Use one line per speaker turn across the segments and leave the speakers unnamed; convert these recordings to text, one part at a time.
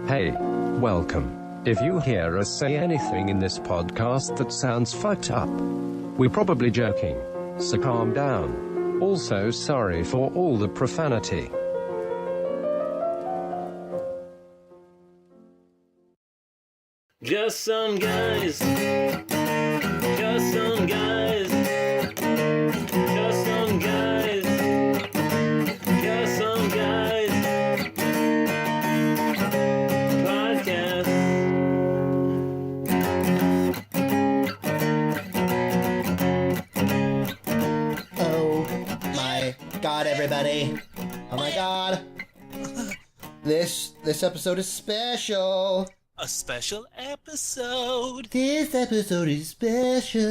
Hey, welcome. If you hear us say anything in this podcast that sounds fucked up, we're probably joking, so calm down. Also, sorry for all the profanity.
Just some guys. Just some guys. Just some guys. Just some guys. Podcast.
Oh my god, everybody. Oh my god. This episode is special.
A special episode.
This episode is special.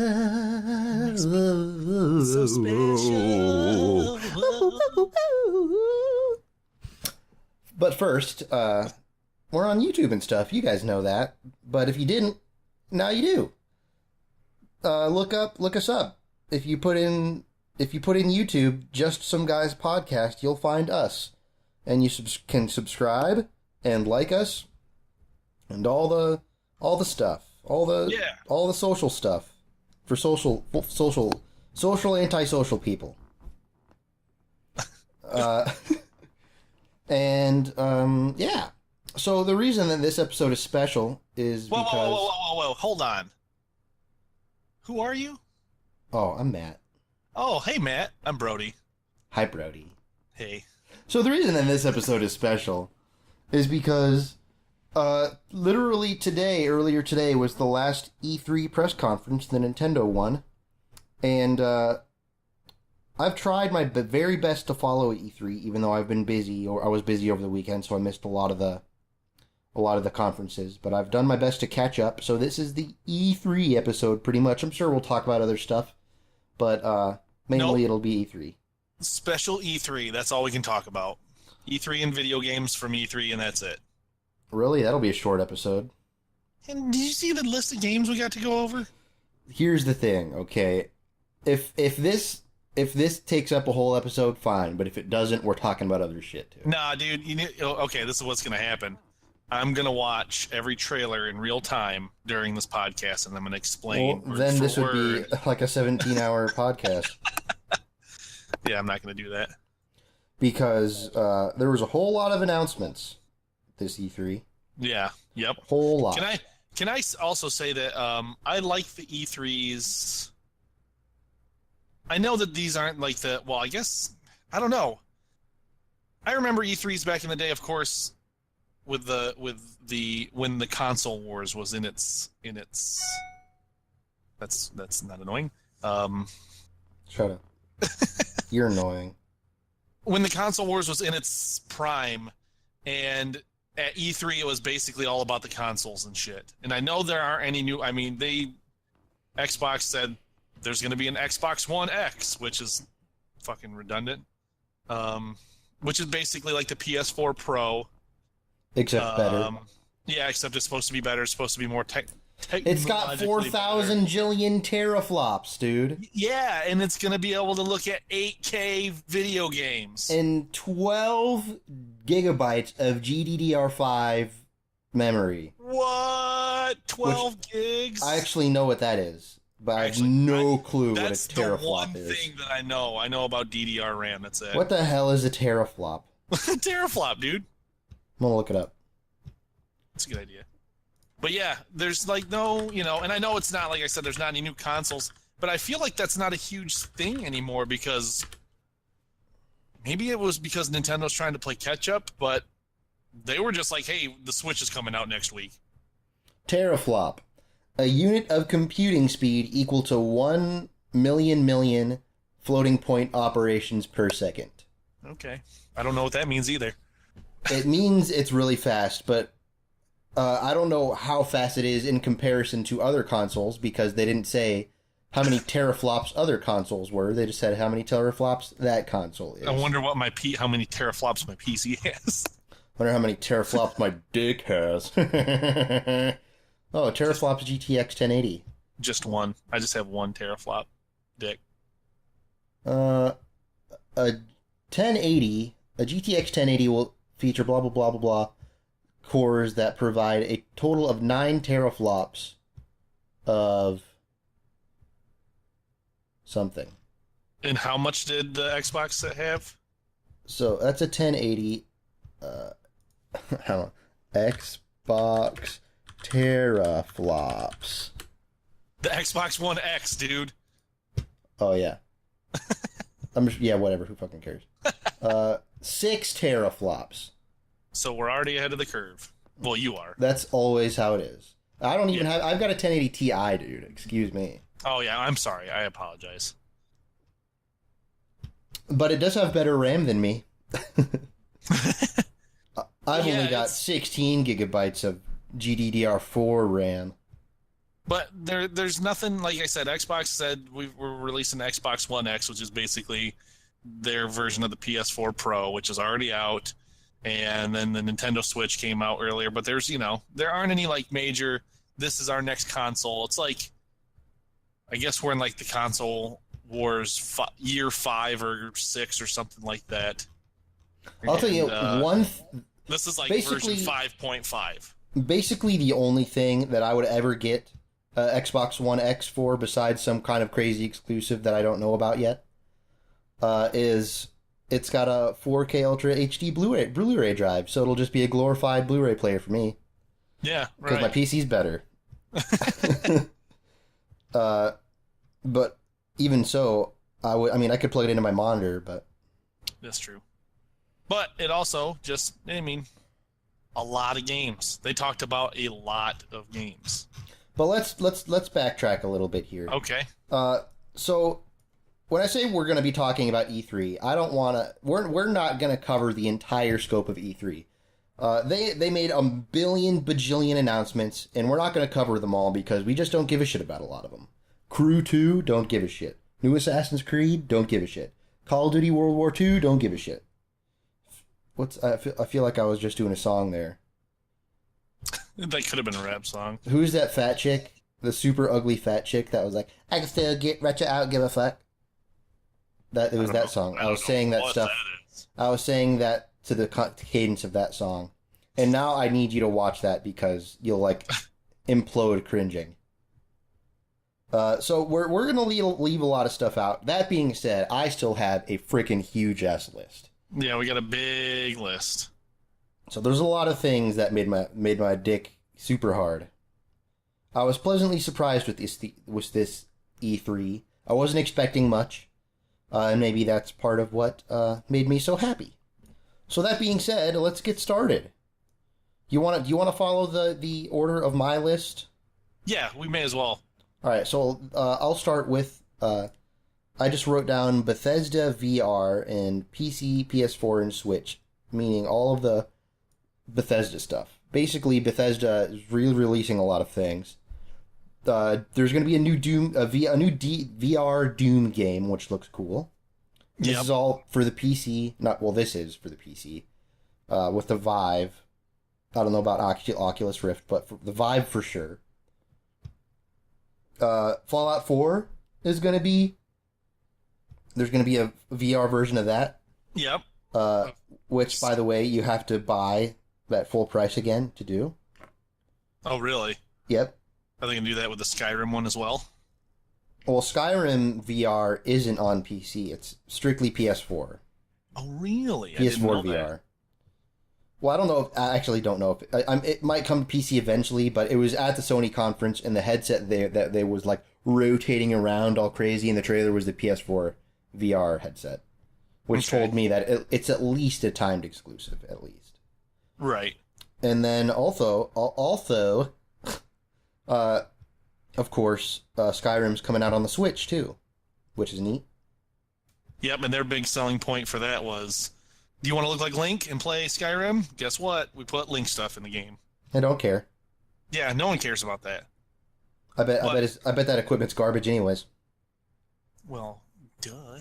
So special.
But first, we're on YouTube and stuff. You guys know that. But if you didn't, now you do. Look us up. If you put in YouTube, Just Some Guys Podcast, you'll find us. And you can subscribe and like us. And all the stuff, all the social stuff for social antisocial people. Yeah. So the reason that this episode is special is because...
Whoa, hold on. Who are you?
Oh, I'm Matt.
Oh, hey, Matt. I'm Brody.
Hi, Brody.
Hey.
So the reason that this episode is special is because... literally earlier today was the last E3 press conference, the Nintendo one, and, I've tried my very best to follow E3, even though I've been busy, or I was busy over the weekend, so I missed a lot of the conferences, but I've done my best to catch up, so this is the E3 episode, pretty much. I'm sure we'll talk about other stuff, but, mainly It'll be E3.
Special E3, that's all we can talk about. E3 and video games from E3, and that's it.
Really? That'll be a short episode.
And did you see the list of games we got to go over?
Here's the thing, okay? If this takes up a whole episode, fine. But if it doesn't, we're talking about other shit too.
Nah, dude. Okay, this is what's gonna happen. I'm gonna watch every trailer in real time during this podcast, and I'm gonna explain.
Well, then this would be like a 17-hour podcast.
Yeah, I'm not gonna do that
because there was a whole lot of announcements this E3.
Yeah. Yep.
Whole lot.
Can I also say that I like the E3s. I know that these aren't like the... Well, I guess... I don't know. I remember E3s back in the day, of course, when the console wars was in its... That's not annoying.
Shut up. You're annoying.
When the console wars was in its prime, and at E3 it was basically all about the consoles and shit. And I know there aren't any new... I mean, Xbox said there's going to be an Xbox One X, which is fucking redundant. Which is basically like the PS4 Pro.
Except better.
Yeah, except it's supposed to be better. It's supposed to be more
It's got 4,000 jillion teraflops, dude.
Yeah, and it's going to be able to look at 8K video games.
And 12 gigabytes of GDDR5 memory.
What? 12 gigs?
I actually know what that is, but I have no clue what a teraflop is.
That's the one thing that I know. I know about DDR RAM, that's it.
What the hell is a teraflop?
Teraflop, dude.
I'm gonna look it up.
That's a good idea. But yeah, there's like no, and I know it's not, like I said, there's not any new consoles, but I feel like that's not a huge thing anymore because maybe it was because Nintendo's trying to play catch up, but they were just like, hey, the Switch is coming out next week.
Teraflop. A unit of computing speed equal to 1 million floating point operations per second.
Okay. I don't know what that means either.
It means it's really fast, but I don't know how fast it is in comparison to other consoles because they didn't say how many teraflops other consoles were. They just said how many teraflops that console is.
I wonder what how many teraflops my PC has.
Wonder how many teraflops my dick has. Oh, teraflops GTX 1080.
Just one. I just have one teraflop dick.
A 1080, a GTX 1080 will feature blah blah blah blah blah. cores that provide a total of 9 teraflops of something.
And how much did the Xbox have?
So that's a 1080. I don't know. Xbox teraflops.
The Xbox One X, dude.
Oh yeah. Yeah, whatever. Who fucking cares? 6 teraflops.
So we're already ahead of the curve. Well, you are.
That's always how it is. I don't even have. I've got a 1080 Ti, dude. Excuse me.
Oh yeah, I'm sorry. I apologize.
But it does have better RAM than me. I've only got 16 gigabytes of GDDR4 RAM.
But there's nothing, like I said, Xbox said we're releasing the Xbox One X, which is basically their version of the PS4 Pro, which is already out. And then the Nintendo Switch came out earlier. But there's, there aren't any like major, this is our next console. It's like, I guess we're in like the console wars year 5 or 6 or something like that.
I'll tell you,
this is like version 5.5.
Basically, the only thing that I would ever get Xbox One X for, besides some kind of crazy exclusive that I don't know about yet, is it's got a 4K Ultra HD Blu-ray drive, so it'll just be a glorified Blu-ray player for me.
Yeah, right.
Because my PC's better. But even so, I could plug it into my monitor, but
that's true. But it also just, a lot of games. They talked about a lot of games.
But let's backtrack a little bit here.
Okay.
So when I say we're going to be talking about E3, I don't want to. We're not going to cover the entire scope of E3. They made a billion bajillion announcements, and we're not going to cover them all because we just don't give a shit about a lot of them. Crew 2, don't give a shit. New Assassin's Creed, don't give a shit. Call of Duty World War II, don't give a shit. I feel like I was just doing a song there.
That could have been a rap song.
Who's that fat chick? The super ugly fat chick that was like, I can still get Ratchet out, give a fuck. It was that song. I was saying that stuff. I was saying that to the cadence of that song. And now I need you to watch that because you'll like implode cringing. So we're going to leave a lot of stuff out. That being said, I still have a freaking huge ass list.
Yeah, we got a big list.
So there's a lot of things that made my dick super hard. I was pleasantly surprised with this E3. I wasn't expecting much, and maybe that's part of what made me so happy. So that being said, let's get started. Do you want to follow the order of my list?
Yeah, we may as well.
All right, so I'll start with. I just wrote down Bethesda VR and PC, PS4, and Switch, meaning all of the Bethesda stuff. Basically, Bethesda is releasing a lot of things. There's going to be a new VR Doom game, which looks cool. This is all for the PC. This is for the PC. With the Vive. I don't know about Oculus Rift, but for the Vive for sure. Fallout 4 is going to be... There's going to be a VR version of that.
Yep.
Which, by the way, you have to buy that full price again to do.
Oh, really?
Yep.
Are they going to do that with the Skyrim one as well?
Well, Skyrim VR isn't on PC. It's strictly PS4.
Oh, really?
PS4 VR. That. Well, I don't know. I actually don't know if it might come to PC eventually, but it was at the Sony conference, and the headset that they was like rotating around all crazy, and the trailer was the PS4 VR headset, which told me that it's at least a timed exclusive, at least.
Right.
And then also, of course, Skyrim's coming out on the Switch too, which is neat.
Yep, and their big selling point for that was, do you want to look like Link and play Skyrim? Guess what? We put Link stuff in the game.
I don't care.
Yeah, no one cares about that.
I bet that equipment's garbage anyways.
Well, duh.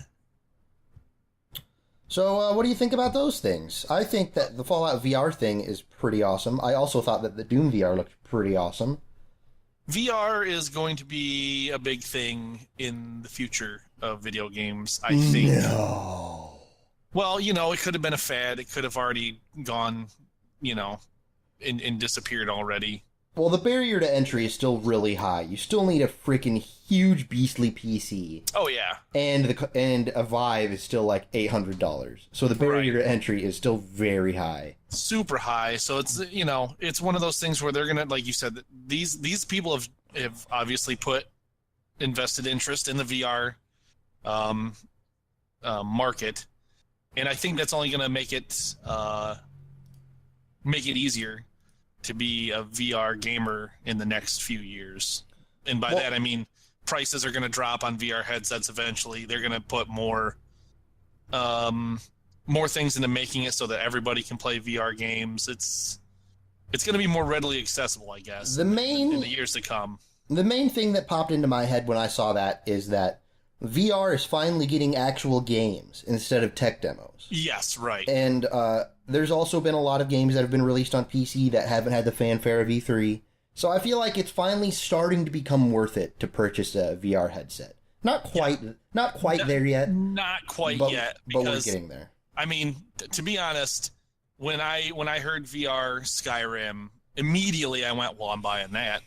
So, what do you think about those things? I think that the Fallout VR thing is pretty awesome. I also thought that the Doom VR looked pretty awesome.
VR is going to be a big thing in the future of video games, I think.
No.
Well, it could have been a fad. It could have already gone, and disappeared already.
Well, the barrier to entry is still really high. You still need a freaking huge beastly PC.
Oh yeah,
And a Vive is still like $800. So the barrier to entry is still very high.
super high. So it's it's one of those things where they're gonna, like you said, these people have obviously invested interest in the VR market, and I think that's only gonna make it easier to be a VR gamer in the next few years. And by that I mean prices are going to drop on VR headsets eventually. They're going to put more things into making it so that everybody can play VR games. It's going to be more readily accessible, I guess, in the years to come.
The main thing that popped into my head when I saw that is that VR is finally getting actual games instead of tech demos.
Yes, right.
And there's also been a lot of games that have been released on PC that haven't had the fanfare of E3. So I feel like it's finally starting to become worth it to purchase a VR headset. Not quite there yet.
Not quite yet.
But we're getting there.
I mean, to be honest, when I heard VR Skyrim, immediately I went, well, I'm buying that,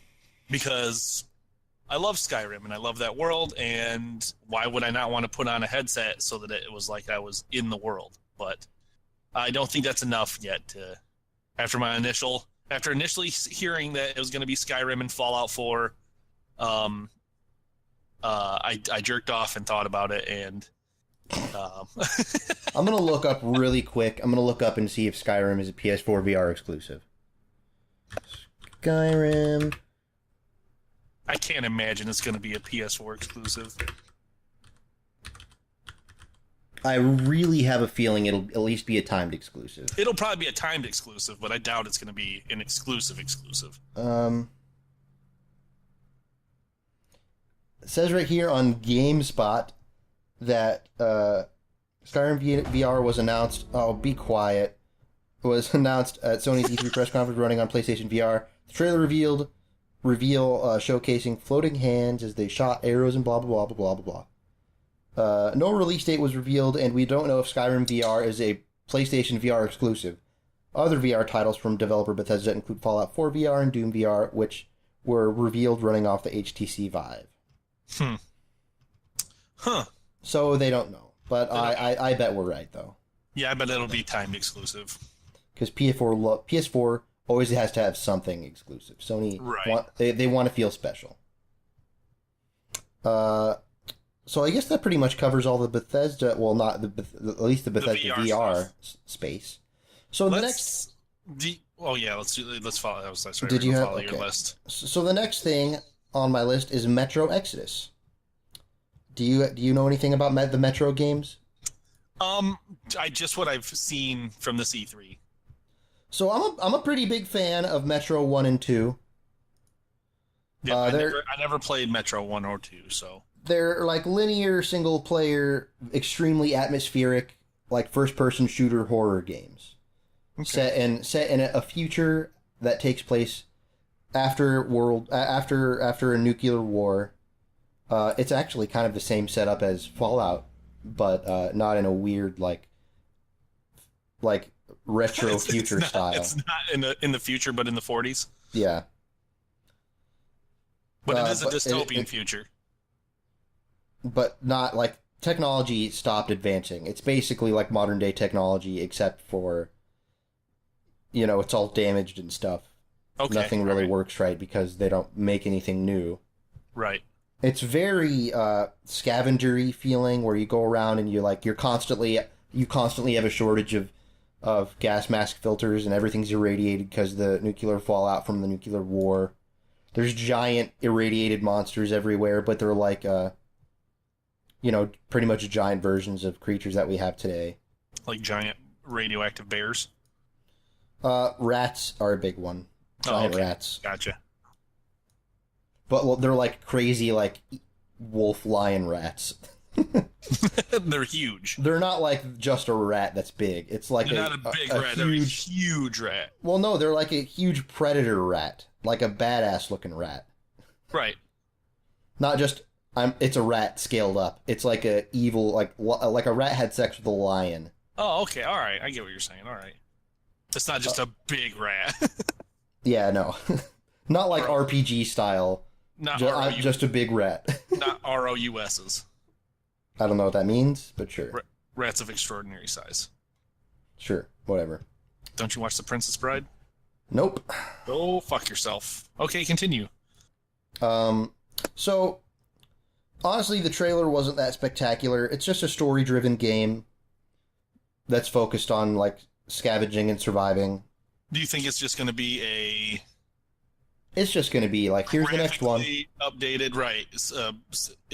because I love Skyrim and I love that world, and why would I not want to put on a headset so that it was like I was in the world? But I don't think that's enough yet. After initially hearing that it was going to be Skyrim and Fallout 4, I jerked off and thought about it, and
I'm going to look up really quick. I'm going to look up and see if Skyrim is a PS4 VR exclusive. Skyrim.
I can't imagine it's going to be a PS4 exclusive.
I really have a feeling it'll at least be a timed exclusive.
It'll probably be a timed exclusive, but I doubt it's going to be an exclusive.
It says right here on GameSpot that Skyrim VR was announced. Oh, be quiet. Was announced at Sony's E3 press conference running on PlayStation VR. The trailer reveal showcasing floating hands as they shot arrows and blah blah blah blah blah blah. No release date was revealed, and we don't know if Skyrim VR is a PlayStation VR exclusive. Other VR titles from developer Bethesda include Fallout 4 VR and Doom VR, which were revealed running off the HTC Vive. So they don't know, but I bet we're right, though.
Yeah, I bet it'll be timed exclusive.
Because PS4 always has to have something exclusive. Sony,
right.
They want to feel special. So I guess that pretty much covers all the Bethesda. Well, not at least the Bethesda VR space. So the next.
Let's follow. I was sorry.
Did you
follow
your
list?
So the next thing on my list is Metro Exodus. Do you know anything about the Metro games?
What I've seen from the C3.
So I'm a pretty big fan of Metro 1 and 2.
Yeah, I never played Metro 1 or 2, so.
They're like linear, single-player, extremely atmospheric, like first-person shooter horror games. Okay. Set in a future that takes place after a nuclear war. It's actually kind of the same setup as Fallout, but not in a weird like retro future style.
It's not in the future, but in the 40s.
Yeah.
But it is a dystopian future.
But not like technology stopped advancing. It's basically like modern day technology, except for, it's all damaged and stuff. Okay. Nothing really works right because they don't make anything new.
Right.
It's very scavengery feeling where you go around and you constantly have a shortage of gas mask filters and everything's irradiated because the nuclear fallout from the nuclear war. There's giant irradiated monsters everywhere, but they're like pretty much giant versions of creatures that we have today.
Like giant radioactive bears?
Rats are a big one. Giant rats.
Gotcha.
But they're like crazy, like wolf lion rats.
They're huge.
They're not like just a rat that's big. It's like
not a big rat. They're a huge rat.
Well, no, they're like a huge predator rat, like a badass looking rat.
Right.
Not just it's a rat scaled up. It's like a evil, like a rat had sex with a lion.
Oh, okay, all right. I get what you're saying. All right. It's not just a big rat.
Yeah, no. Not like
R-
RPG style.
Not
Just a big rat.
not ROUSs.
I don't know what that means, but sure.
Rats of extraordinary size.
Sure, whatever.
Don't you watch The Princess Bride?
Nope.
Go fuck yourself. Okay, continue.
So, honestly, the trailer wasn't that spectacular. It's just a story-driven game that's focused on, like, scavenging and surviving.
Do you think it's just going to be
It's just going to be like, here's the next one.
updated, right? It's a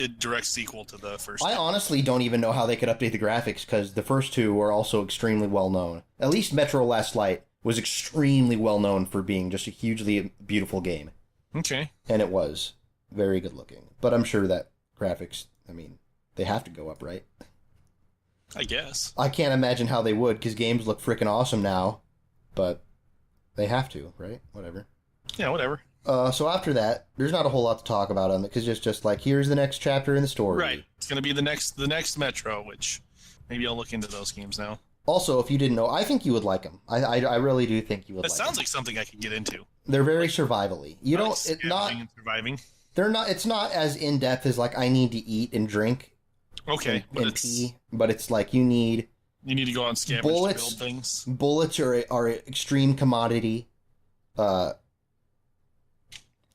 direct sequel to the first.
I honestly don't even know how they could update the graphics, because the first two were also extremely well-known. At least Metro Last Light was extremely well-known for being just a hugely beautiful game.
Okay.
And it was very good-looking. But I'm sure that graphics, I mean, they have to go up, right?
I guess.
I can't imagine how they would, because games look freaking awesome now. But they have to, right? Whatever.
Yeah, whatever.
So after that, there's not a whole lot to talk about on it, because it's just like, here's the next chapter in the story.
Right. It's going to be the next Metro, which maybe I'll look into those games now.
Also, if you didn't know, I think you would like them. I really do think you would
That
like
sounds
them.
like something I could get into.
They're very survivally. You don't. It's not.
And surviving.
They're not. It's not as in depth as like I need to eat and drink.
Okay,
and pee. But it's like you need
to go on scavenge to build things.
Bullets are an extreme commodity.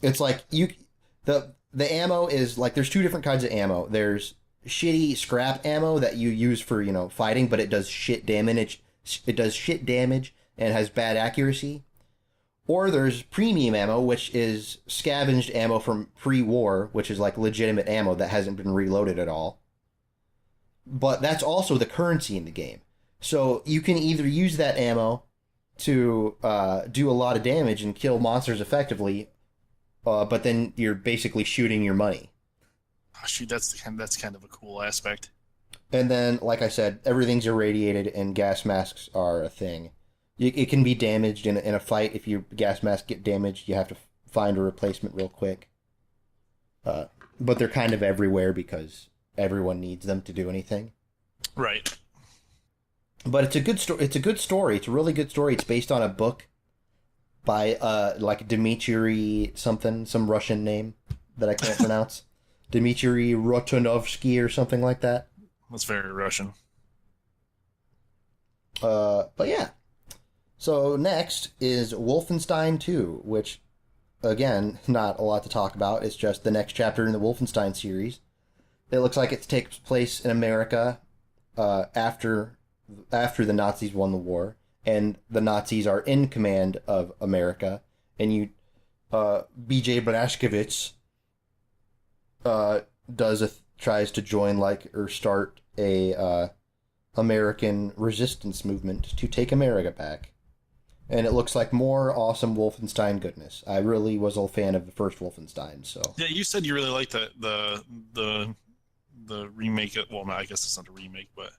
It's like the ammo is like there's two different kinds of ammo. There's shitty scrap ammo that you use for fighting, but it does shit damage. It does shit damage and has bad accuracy. Or there's premium ammo, which is scavenged ammo from pre-war, which is like legitimate ammo that hasn't been reloaded at all. But that's also the currency in the game. So you can either use that ammo to do a lot of damage and kill monsters effectively, but then you're basically shooting your money.
Oh, shoot, that's kind of a cool aspect.
And then, like I said, everything's irradiated and gas masks are a thing. It can be damaged in a fight. If your gas mask get damaged, you have to find a replacement real quick. But they're kind of everywhere because everyone needs them to do anything.
Right.
But it's a good story. It's a good story. It's a really good story. It's based on a book by like Dmitry something, some Russian name that I can't pronounce. Dmitry Rotanovsky or something like that.
That's very Russian.
But yeah. So next is Wolfenstein 2, which, again, not a lot to talk about. It's just the next chapter in the Wolfenstein series. It looks like it takes place in America after the Nazis won the war, and the Nazis are in command of America, and B.J. Blazkowicz tries to join or start a American resistance movement to take America back. And it looks like more awesome Wolfenstein goodness. I really was a fan of the first Wolfenstein, so.
Yeah, you said you really liked the remake. Well, no, I guess it's not a remake, but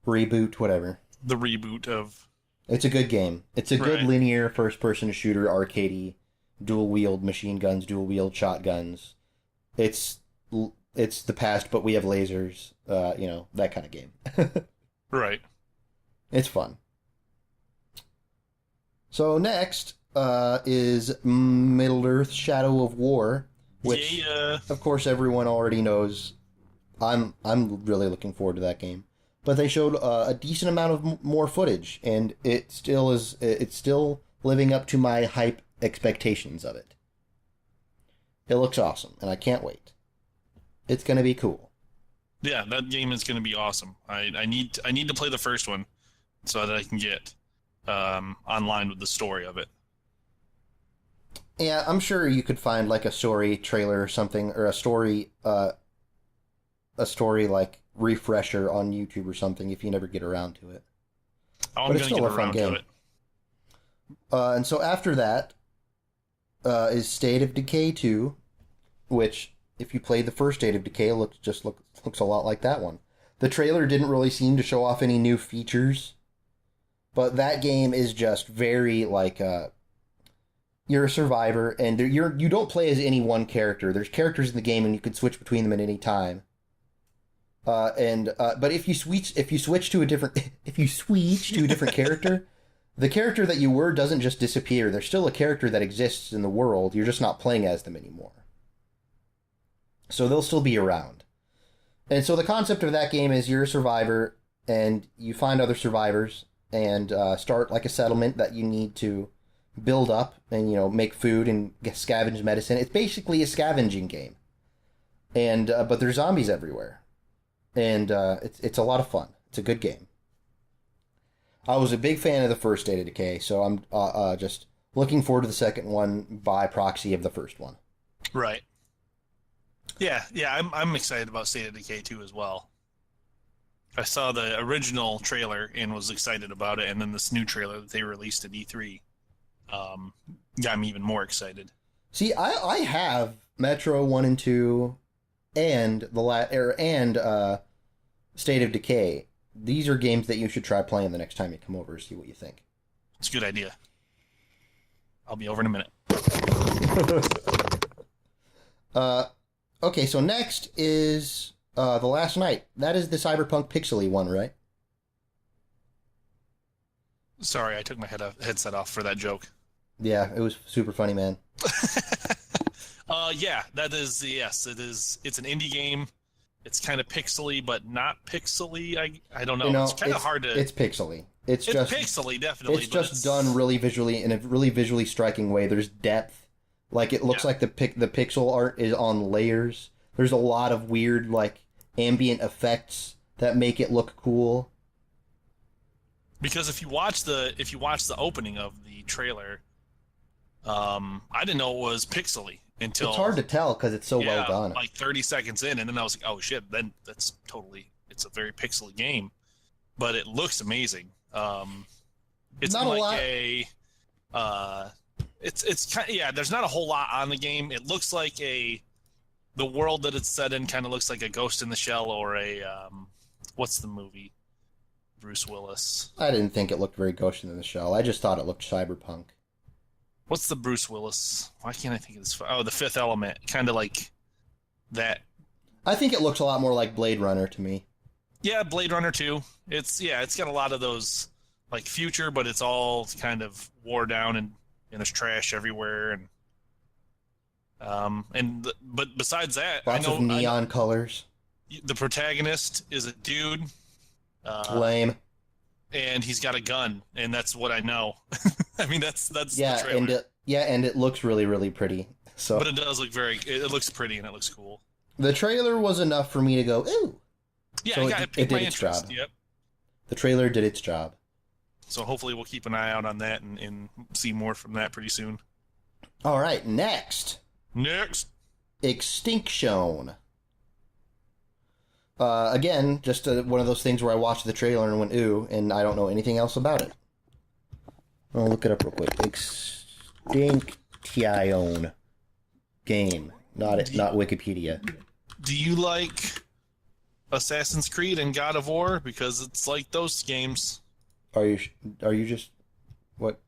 Reboot, whatever.
The reboot of.
It's a good game. It's a good linear first-person shooter, arcadey, dual-wield machine guns, dual-wield shotguns. It's the past, but we have lasers. That kind of game.
Right.
It's fun. So next is Middle-earth: Shadow of War, which, of course, everyone already knows. I'm really looking forward to that game. But they showed a decent amount of more footage, and it's still living up to my hype expectations of it. It looks awesome, and I can't wait. It's going to be cool.
Yeah, that game is going to be awesome. I need to play the first one so that I can get online with the story of it.
Yeah, I'm sure you could find like a story trailer or something, or a story like refresher on YouTube or something if you never get around to it.
Oh, I'm going to get around to it.
And so after that is State of Decay 2, which, if you played the first State of Decay, looks a lot like that one. The trailer didn't really seem to show off any new features, but that game is just very like you're a survivor, and you don't play as any one character. There's characters in the game, and you can switch between them at any time. But if you switch to a different character, the character that you were doesn't just disappear. There's still a character that exists in the world. You're just not playing as them anymore. So they'll still be around. And so the concept of that game is you're a survivor, and you find other survivors, and start like a settlement that you need to build up, and make food and scavenge medicine. It's basically a scavenging game, and but there's zombies everywhere, and it's a lot of fun. It's a good game. I was a big fan of the first State of Decay, so I'm just looking forward to the second one by proxy of the first one.
Right. Yeah. I'm excited about State of Decay 2 as well. I saw the original trailer and was excited about it, and then this new trailer that they released at E3 got me even more excited.
See, I have Metro 1 and 2 and State of Decay. These are games that you should try playing the next time you come over to see what you think.
It's a good idea. I'll be over in a minute.
Okay, so next is The Last Night. That is the Cyberpunk Pixely one, right?
Sorry, I took my headset off for that joke.
Yeah, it was super funny, man.
Yeah, that is, yes, it is. It's an indie game. It's kind of pixely, but not pixely. I don't know. It's kind of hard to...
It's pixely. It's just
pixely, definitely.
It's just done really visually, in a really visually striking way. There's depth. Like, it looks like the pixel art is on layers. There's a lot of weird, like, ambient effects that make it look cool.
Because if you watch the opening of the trailer, I didn't know it was pixely until...
It's hard to tell because it's so well done.
Like 30 seconds in, and then I was like, oh shit, then it's a very pixely game. But it looks amazing. It's
not
like
a lot.
It's kind of, there's not a whole lot on the game. It looks like the world that it's set in kind of looks like a Ghost in the Shell or a what's the movie? Bruce Willis.
I didn't think it looked very Ghost in the Shell. I just thought it looked cyberpunk.
What's the Bruce Willis? Why can't I think of this? Oh, The Fifth Element. Kind of like that.
I think it looks a lot more like Blade Runner to me.
Yeah, Blade Runner 2. It's got a lot of those like future, but it's all kind of wore down and there's trash everywhere, but besides that,
lots of neon colors.
The protagonist is a dude.
Lame.
And he's got a gun, and that's what I know. I mean, that's the trailer.
And it looks really, really pretty. So,
but it does look it looks pretty and it looks cool.
The trailer was enough for me to go, ooh.
Yeah,
so
it piqued my
did its
interest.
job.
Yep.
The trailer did its job.
So hopefully we'll keep an eye out on that and see more from that pretty soon.
All right, next. Extinction. Again, just one of those things where I watched the trailer and went, ooh, and I don't know anything else about it. I'll look it up real quick. Extinction game. Not Wikipedia.
Do you like Assassin's Creed and God of War? Because it's like those games.
Are you just... What?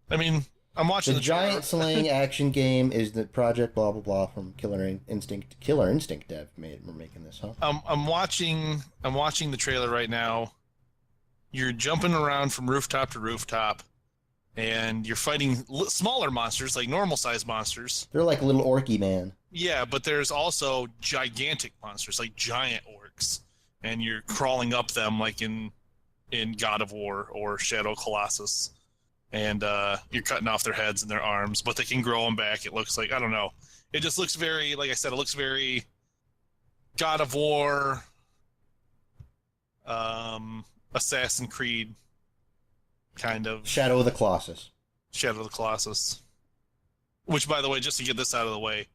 I mean... I'm watching
the giant slaying action game is the project blah blah blah from Killer Instinct dev we're making this, huh?
I'm watching the trailer right now. You're jumping around from rooftop to rooftop, and you're fighting smaller monsters, like normal sized monsters.
They're like little orky man.
Yeah, but there's also gigantic monsters, like giant orcs, and you're crawling up them like in God of War or Shadow Colossus. And you're cutting off their heads and their arms, but they can grow them back. It looks like, I don't know. It just looks very, like I said, it looks very God of War, Assassin's Creed, kind of.
Shadow of the Colossus.
Which, by the way, just to get this out of the way,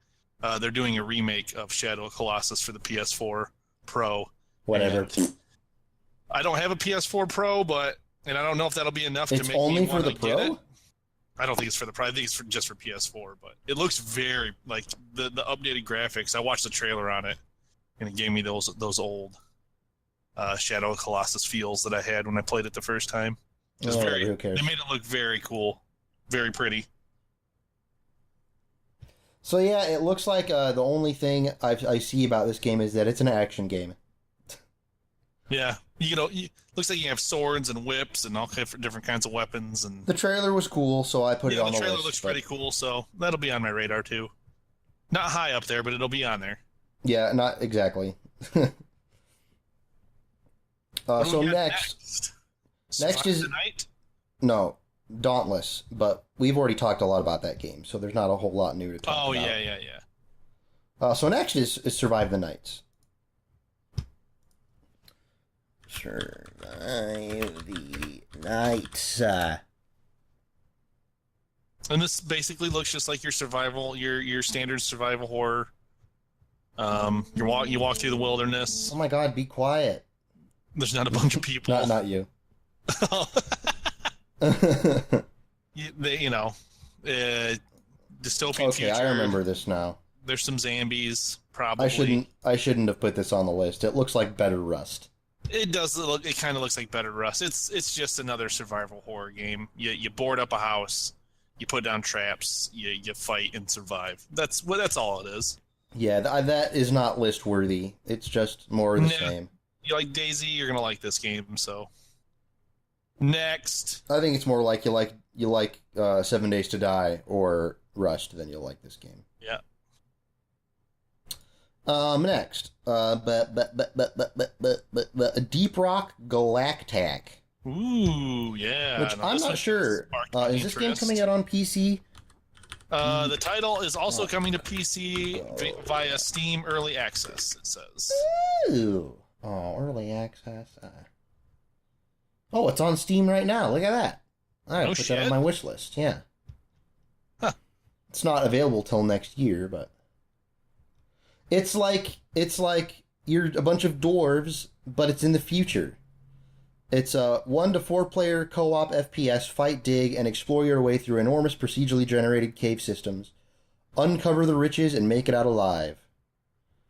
they're doing a remake of Shadow of the Colossus for the PS4 Pro.
Whatever.
I don't have a PS4 Pro, and I don't know if that'll be enough to make me
only for
want
the
to get
Pro?
it. I don't think it's for the Pro. I think it's just for PS4. But it looks very like the updated graphics. I watched the trailer on it, and it gave me those old Shadow of Colossus feels that I had when I played it the first time. It was
who cares?
They made it look very cool, very pretty.
So yeah, it looks like the only thing I see about this game is that it's an action game.
Yeah, Looks like you have swords and whips and all different kinds of weapons. And
The trailer was cool, so I put it on the list.
the trailer looks pretty cool, so that'll be on my radar too. Not high up there, but it'll be on there.
Yeah, not exactly. So next is
the Night?
No, Dauntless, but we've already talked a lot about that game, so there's not a whole lot new to talk about.
Oh, yeah.
So next is Survive the Nights. Survive the Nights.
And this basically looks just like your standard survival horror. You walk through the wilderness.
Oh my god, be quiet.
There's not a bunch of people.
Not you.
Dystopian
okay,
future.
I remember this now.
There's some zombies, probably.
I shouldn't have put this on the list. It looks like better Rust.
It does look. It kind of looks like Better Rust. It's just another survival horror game. You board up a house, you put down traps, you fight and survive. That's all it is.
Yeah, that is not list worthy. It's just more of the same.
You like Daisy, you're gonna like this game. So next,
I think it's more like you like 7 Days to Die or Rust than you'll like this game.
Yeah.
Next, Deep Rock Galactic.
Ooh, yeah.
Which I'm not sure. Is this game coming out on PC?
The title is also coming to PC via Steam Early Access, it says.
Ooh. Oh, Early Access. Oh, it's on Steam right now. Look at that. I gotta put that on my wish list. Yeah.
Huh.
It's not available till next year, but it's like you're a bunch of dwarves, but it's in the future. It's a 1 to 4 player co-op FPS, fight, dig, and explore your way through enormous procedurally generated cave systems. Uncover the riches and make it out alive.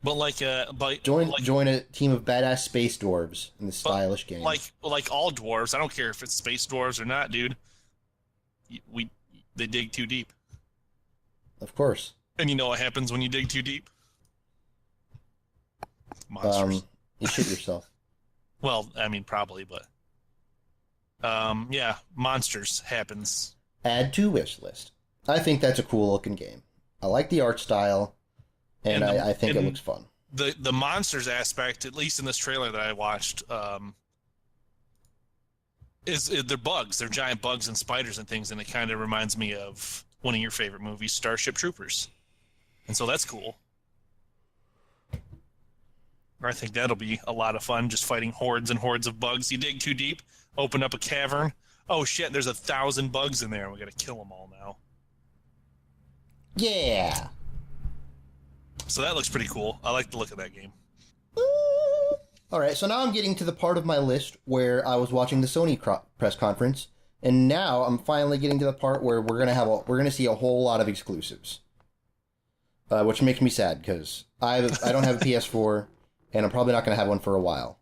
But
join a team of badass space dwarves in the stylish game.
Like all dwarves, I don't care if it's space dwarves or not, dude. They dig too deep.
Of course.
And you know what happens when you dig too deep? Monsters.
You shit yourself.
Well, I mean, probably, but yeah, monsters happens.
Add to wish list. I think that's a cool looking game. I like the art style, and I think it looks fun.
The monsters aspect, at least in this trailer that I watched, is they're bugs. They're giant bugs and spiders and things, and it kind of reminds me of one of your favorite movies, Starship Troopers. And so that's cool. I think that'll be a lot of fun, just fighting hordes and hordes of bugs. You dig too deep, open up a cavern. Oh shit, there's 1,000 bugs in there, and we gotta kill them all now.
Yeah.
So that looks pretty cool. I like the look of that game.
Alright, so now I'm getting to the part of my list where I was watching the Sony press conference, and now I'm finally getting to the part where we're gonna see a whole lot of exclusives. Which makes me sad, because I don't have a PS4, and I'm probably not going to have one for a while.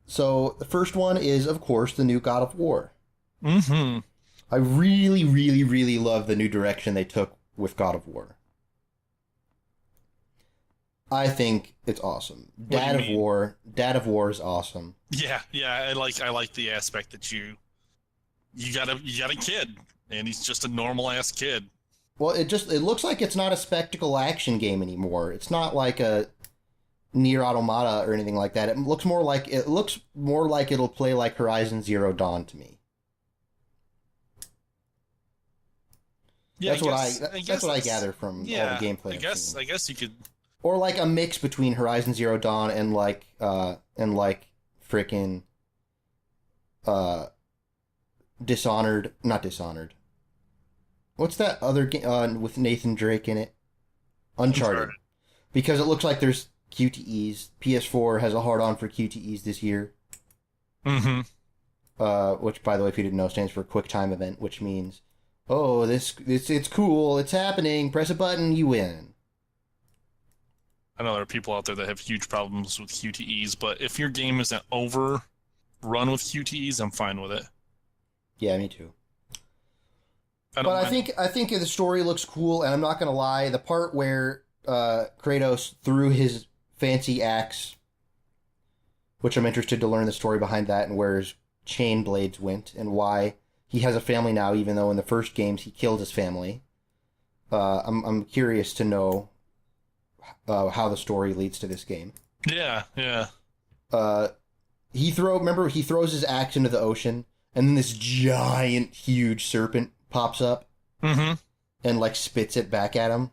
So, the first one is, of course, the new God of War.
Mm-hmm.
I really, really, really love the new direction they took with God of War. I think it's awesome. Dad of War is awesome.
Yeah, I like the aspect that you got a kid, and he's just a normal ass kid.
Well, it looks like it's not a spectacle action game anymore. It's not like a Nier Automata or anything like that. It looks more like it'll play like Horizon Zero Dawn to me.
Yeah,
that's what I gather from all the gameplay.
I guess you could,
or like a mix between Horizon Zero Dawn and frickin' Dishonored, not Dishonored. What's that other game with Nathan Drake in it? Uncharted. Because it looks like there's QTEs. PS4 has a hard-on for QTEs this year.
Mm-hmm.
Which, by the way, if you didn't know, stands for Quick Time Event, which means, oh, it's cool, it's happening, press a button, you win.
I know there are people out there that have huge problems with QTEs, but if your game isn't overrun with QTEs, I'm fine with it.
Yeah, me too. I think the story looks cool, and I'm not gonna lie, the part where Kratos threw his fancy axe which I'm interested to learn the story behind that and where his chain blades went and why he has a family now, even though in the first games he killed his family. I'm curious to know how the story leads to this game.
Yeah, yeah.
He throws his axe into the ocean, and then this giant, huge serpent pops up and like spits it back at him.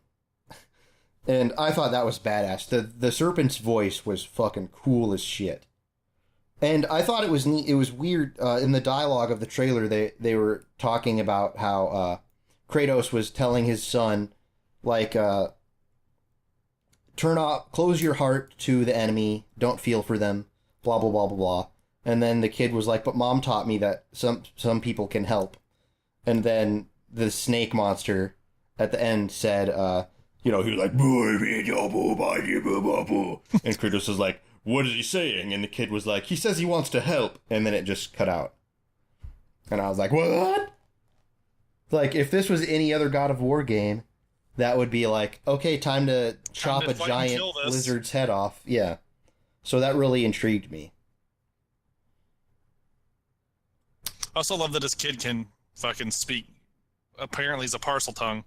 And I thought that was badass. The serpent's voice was fucking cool as shit. And I thought it was neat. It was weird. In the dialogue of the trailer, they were talking about how Kratos was telling his son, like, close your heart to the enemy, don't feel for them, blah, blah, blah, blah, blah. And then the kid was like, but Mom taught me that some people can help. And then the snake monster at the end said, he was like, and Kratos was like, what is he saying? And the kid was like, he says he wants to help. And then it just cut out. And I was like, what? Like, if this was any other God of War game, that would be like, okay, time to chop a giant lizard's head off. Yeah. So that really intrigued me.
I also love that this kid can fucking speak. Apparently he's a parcel tongue.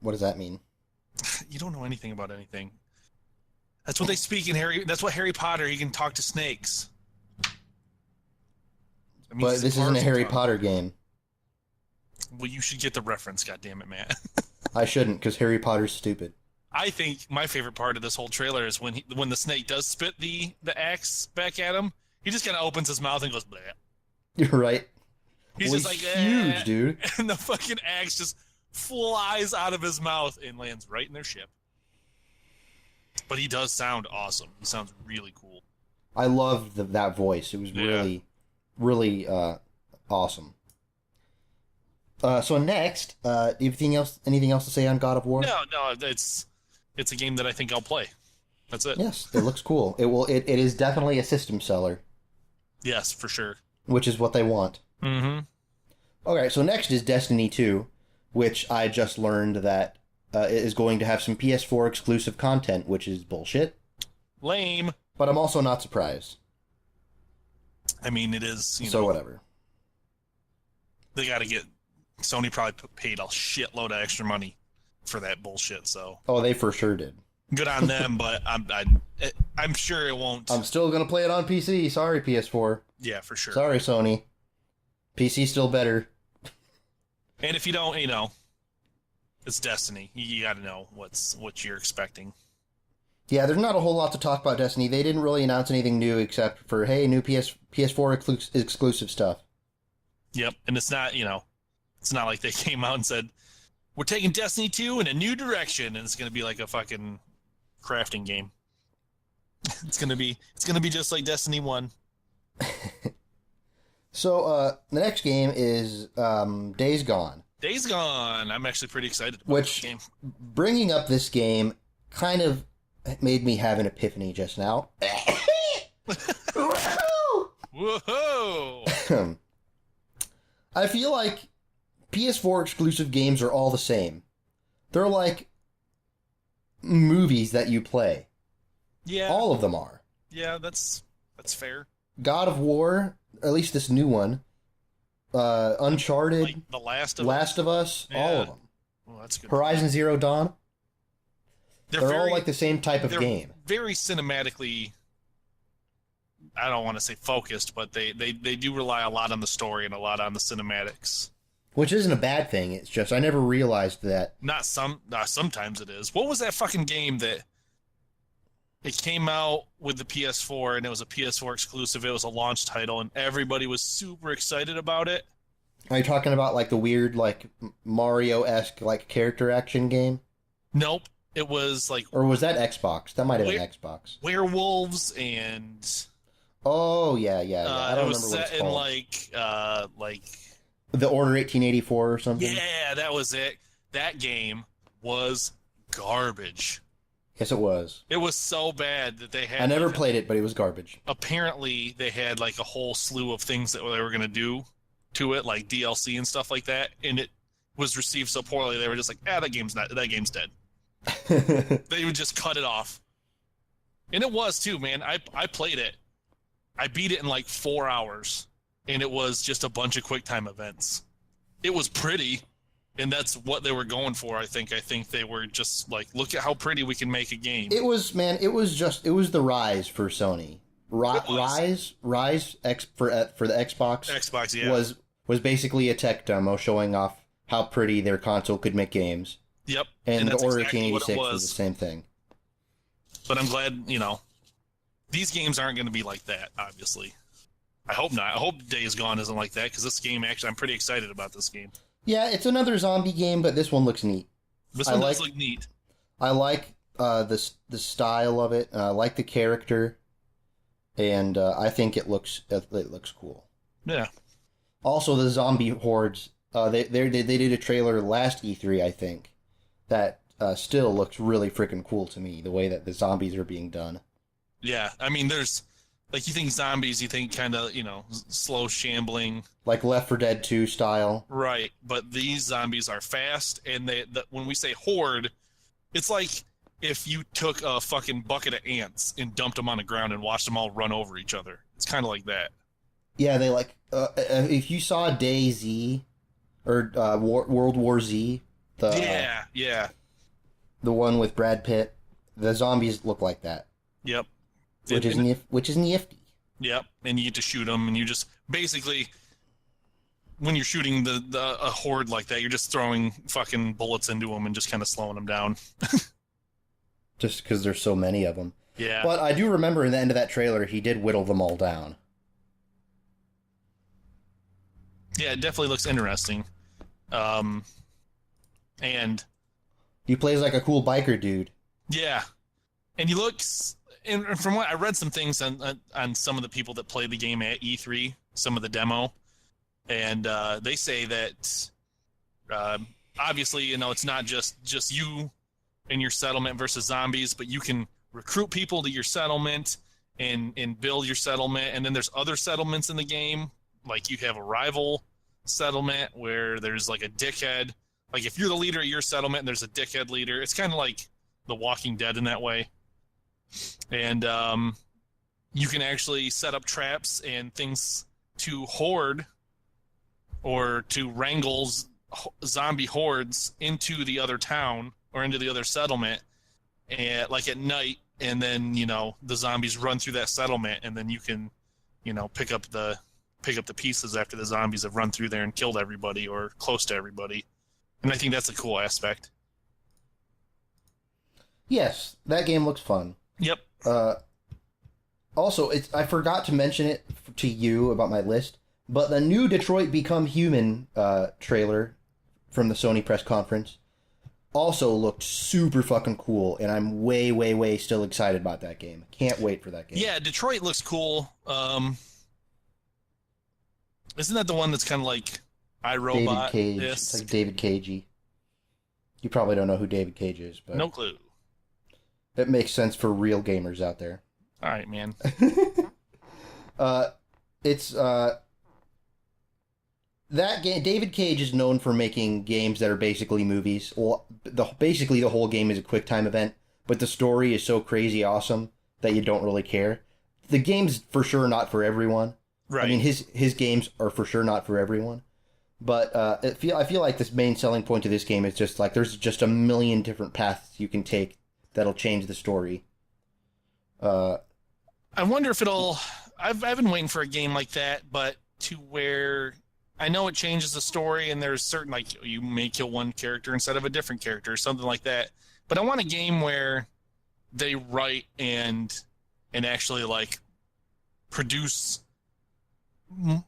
What does that mean?
You don't know anything about anything. That's what they speak in Harry. That's what Harry Potter. He can talk to snakes.
But this isn't a Harry Potter game.
Well, you should get the reference. God damn it, man.
I shouldn't, because Harry Potter's stupid.
I think my favorite part of this whole trailer is when the snake does spit the axe back at him. He just kind of opens his mouth and goes, bleh.
You're right.
He's just like,
huge, dude.
And the fucking axe just flies out of his mouth and lands right in their ship. But he does sound awesome. He sounds really cool.
I loved that voice. It was really, really awesome. So next, anything else to say on God of War?
No, it's a game that I think I'll play. That's it.
Yes, it looks cool. It is definitely a system seller.
Yes, for sure.
Which is what they want.
Mm-hmm.
Okay, so next is Destiny 2, which I just learned that is going to have some PS4 exclusive content, which is bullshit.
Lame.
But I'm also not surprised.
I mean, it is,
so whatever.
They got to get... Sony probably paid a shitload of extra money for that bullshit, so... Oh,
they for sure did.
Good on them, but I'm sure it won't...
I'm still going to play it on PC. Sorry, PS4.
Yeah, for sure.
Sorry, Sony. PC's still better.
And if you don't, it's Destiny. You got to know what you're expecting.
Yeah, there's not a whole lot to talk about Destiny. They didn't really announce anything new except for, hey, new PS4 exclusive stuff.
Yep, and it's not, it's not like they came out and said, we're taking Destiny 2 in a new direction, and it's going to be like a fucking crafting game. It's going to be just like Destiny 1.
So, the next game is Days Gone.
Days Gone. I'm actually pretty excited about this game.
Bringing up this game kind of made me have an epiphany just now.
Whoa!
I feel like PS4 exclusive games are all the same. They're like movies that you play.
Yeah.
All of them are.
Yeah, that's fair.
God of War, at least this new one, Uncharted,
like The Last of
Us,
yeah.
all of them.
Well, that's good.
Horizon Zero Dawn. They're all like the same type of game.
Very cinematically, I don't want to say focused, but they do rely a lot on the story and a lot on the cinematics.
Which isn't a bad thing. It's just I never realized that.
Sometimes it is. What was that fucking game that it came out with the PS4 and it was a PS4 exclusive? It was a launch title and everybody was super excited about it.
Are you talking about like the weird like Mario-esque like character action game?
Nope. It was like...
Or was that Xbox? That might have been Xbox.
Werewolves and...
Oh, yeah. I don't remember what it's called.
It was set in like...
The Order 1884 or something?
Yeah, that was it. That game was garbage.
Yes, it was.
It was so bad that they had...
I never played it, but it was garbage.
Apparently, they had like a whole slew of things that they were going to do to it, like DLC and stuff like that, and it was received so poorly, they were just like, that game's dead. They would just cut it off. And it was too, man. I played it. I beat it in like 4 hours, and it was just a bunch of QuickTime events. It was pretty, and that's what they were going for. I think they were just like, look at how pretty we can make a game.
It was, man. It was the rise for Sony. Rise X for the Xbox.
Xbox, yeah.
Was basically a tech demo showing off how pretty their console could make games.
Yep.
And the Order
exactly
King 86 was the same thing.
But I'm glad, these games aren't going to be like that, obviously. I hope not. I hope Days Gone isn't like that, because this game, actually, I'm pretty excited about this game.
Yeah, it's another zombie game, but this one looks neat.
This one does look neat.
I like the style of it. I like the character, and I think it looks cool.
Yeah.
Also, the zombie hordes. They did a trailer last E3, I think, that still looks really freaking cool to me. The way that the zombies are being done.
Yeah, I mean, there's like, you think zombies, you think kind of slow shambling,
like Left 4 Dead 2 style.
Right, but these zombies are fast, and when we say horde, it's like if you took a fucking bucket of ants and dumped them on the ground and watched them all run over each other. It's kind of like that.
Yeah, they like if you saw DayZ or World War Z,
yeah,
the one with Brad Pitt, the zombies look like that.
Yep.
Which is nifty.
Yep, and you get to shoot them, and you just basically, when you're shooting a horde like that, you're just throwing fucking bullets into them and just kind of slowing them down.
Just because there's so many of them.
Yeah.
But I do remember in the end of that trailer, he did whittle them all down.
Yeah, it definitely looks interesting. And
he plays like a cool biker dude.
Yeah, and he looks. And from what I read, some things on some of the people that play the game at E3, some of the demo, and they say that obviously, it's not just you and your settlement versus zombies, but you can recruit people to your settlement and build your settlement, and then there's other settlements in the game. Like, you have a rival settlement where there's like a dickhead. Like, if you're the leader of your settlement and there's a dickhead leader, it's kind of like The Walking Dead in that way. And you can actually set up traps and things to hoard or to wrangle zombie hordes into the other town or into the other settlement, and like at night, and then the zombies run through that settlement, and then you can pick up the pieces after the zombies have run through there and killed everybody or close to everybody. And I think that's a cool aspect.
Yes, that game looks fun.
Yep.
Also, I forgot to mention it to you about my list, but the new Detroit Become Human trailer from the Sony press conference also looked super fucking cool, and I'm way, way, way still excited about that game. Can't wait for that game.
Yeah, Detroit looks cool. Isn't that the one that's kind of like iRobot?
David Cage. It's like David Cagey. You probably don't know who David Cage is, but
no clue.
It makes sense for real gamers out there.
All right, man.
It's that game. David Cage is known for making games that are basically movies. Well, basically the whole game is a QuickTime event, but the story is so crazy awesome that you don't really care. The game's for sure not for everyone.
Right.
I mean, his games are for sure not for everyone. But I feel like this main selling point of this game is just like there's just a million different paths you can take that'll change the story.
I wonder if it'll. I've been waiting for a game like that, but to where I know it changes the story, and there's certain, like, you may kill one character instead of a different character, or something like that. But I want a game where they write and actually like produce.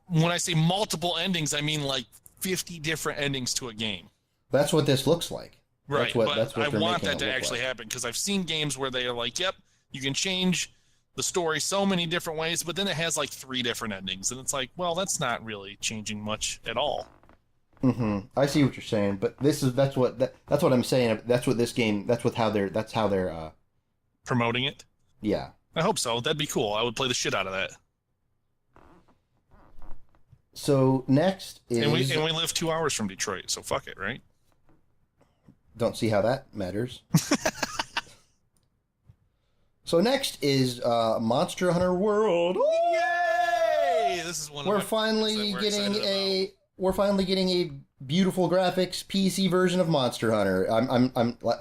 When I say multiple endings, I mean like 50 different endings to a game.
That's what this looks like.
Right,
that's what
I want that to actually happen, because I've seen games where they are like, yep, you can change the story so many different ways, but then it has like 3 different endings, and it's like, well, that's not really changing much at all.
Mm-hmm. I see what you're saying, but that's what I'm saying. That's what this game. That's how they're
promoting it.
Yeah,
I hope so. That'd be cool. I would play the shit out of that.
So next is
and we live 2 hours from Detroit, so fuck it, right?
Don't see how that matters. So next is Monster Hunter World.
Yay! This is one of
We're
my
finally
favorites that
getting
excited
we're finally getting a beautiful graphics PC version of Monster Hunter.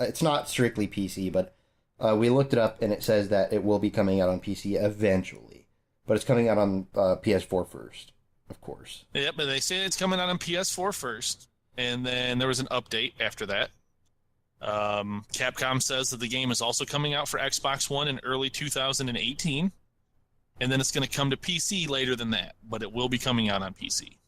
It's not strictly PC, but we looked it up and it says that it will be coming out on PC eventually, but it's coming out on PS4 first, of course.
Yep, but they say it's coming out on PS4 first, and then there was an update after that. Capcom says that the game is also coming out for Xbox One in early 2018, and then it's going to come to PC later than that, but it will be coming out on PC.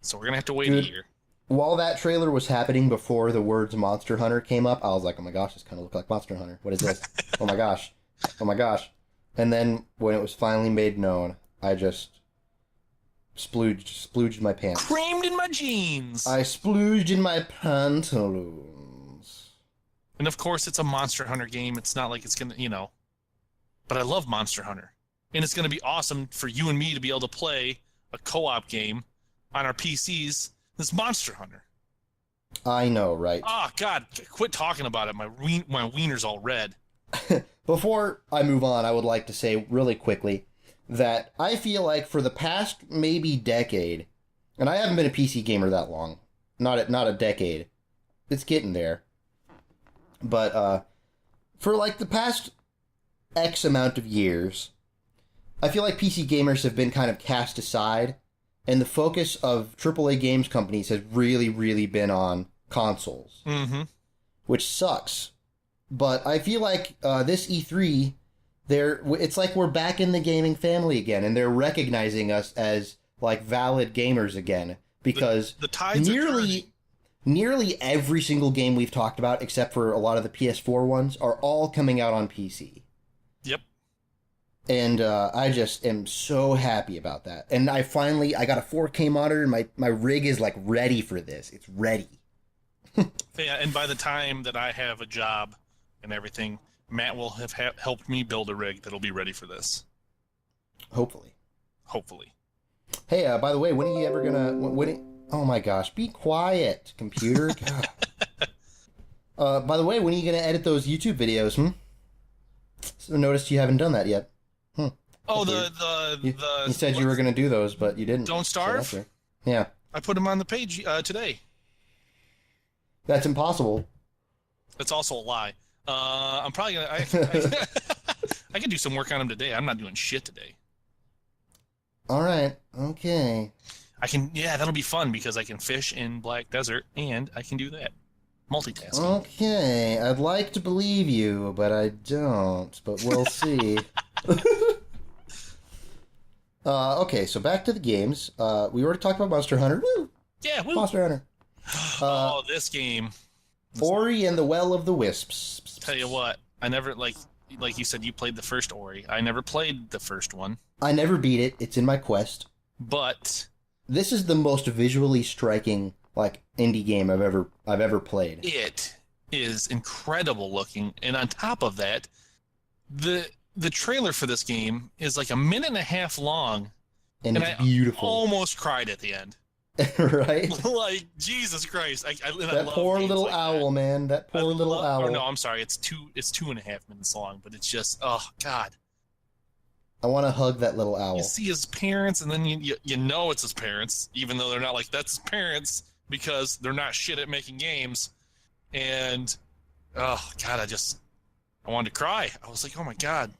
So we're going to have to wait a year.
While that trailer was happening before the words Monster Hunter came up, I was like, oh my gosh, this kind of looks like Monster Hunter. What is this? Oh my gosh. Oh my gosh. And then when it was finally made known, I just splooged my pants.
Creamed in my jeans!
I splooged in my pantaloons.
And of course, it's a Monster Hunter game. It's not like it's going to, But I love Monster Hunter. And it's going to be awesome for you and me to be able to play a co-op game on our PCs. This Monster Hunter.
I know, right?
Oh, God. Quit talking about it. My wiener's all red.
Before I move on, I would like to say really quickly that I feel like for the past maybe decade, and I haven't been a PC gamer that long, not a decade. It's getting there. But for like the past X amount of years, I feel like PC gamers have been kind of cast aside, and the focus of AAA games companies has really, really been on consoles, which sucks. But I feel like this E3, it's like we're back in the gaming family again, and they're recognizing us as like valid gamers again, because
the tides
nearly every single game we've talked about, except for a lot of the PS4 ones, are all coming out on PC.
Yep.
And I just am so happy about that. And I got a 4K monitor, and my rig is like ready for this. It's ready.
Yeah, and by the time that I have a job and everything, Matt will have helped me build a rig that'll be ready for this.
Hopefully.
Hey,
by the way, when are you ever gonna... Oh my gosh, be quiet, computer. God. By the way, when are you going to edit those YouTube videos, So noticed you haven't done that yet.
Oh,
you said you were going to do those, but you didn't.
Don't Starve?
So yeah.
I put them on the page today.
That's impossible.
That's also a lie. I'm probably going to... I can do some work on them today. I'm not doing shit today.
All right. Okay.
That'll be fun because I can fish in Black Desert and I can do that. Multitasking.
Okay, I'd like to believe you, but I don't. But we'll see. Okay, so back to the games. We already talked about Monster Hunter. Woo!
Yeah, woo!
Monster Hunter.
This game.
Ori and the Well of the Wisps.
Tell you what, I never, like you said, you played the first Ori. I never played the first one.
I never beat it. It's in my quest.
But...
this is the most visually striking indie game I've ever played.
It is incredible looking, and on top of that, the trailer for this game is like a minute and a half long,
and it's beautiful.
I almost cried at the end.
Right?
Like Jesus Christ!
That poor little owl, man. That poor little owl.
Or no, I'm sorry. It's 2.5 minutes long, but it's just God.
I want to hug that little owl.
You see his parents, and then you know it's his parents, even though they're not like, that's his parents, because they're not shit at making games. And, oh, God, I wanted to cry. I was like, oh, my God.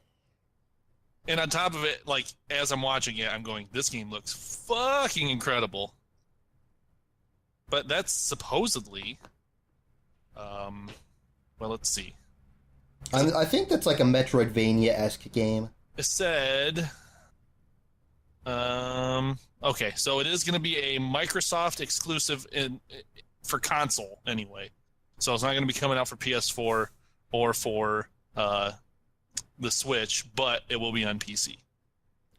And on top of it, like, as I'm watching it, I'm going, this game looks fucking incredible. But that's supposedly, well, let's see.
I think that's like a Metroidvania-esque game.
It said, okay, so it is going to be a Microsoft exclusive for console anyway. So it's not going to be coming out for PS4 or for the Switch, but it will be on PC.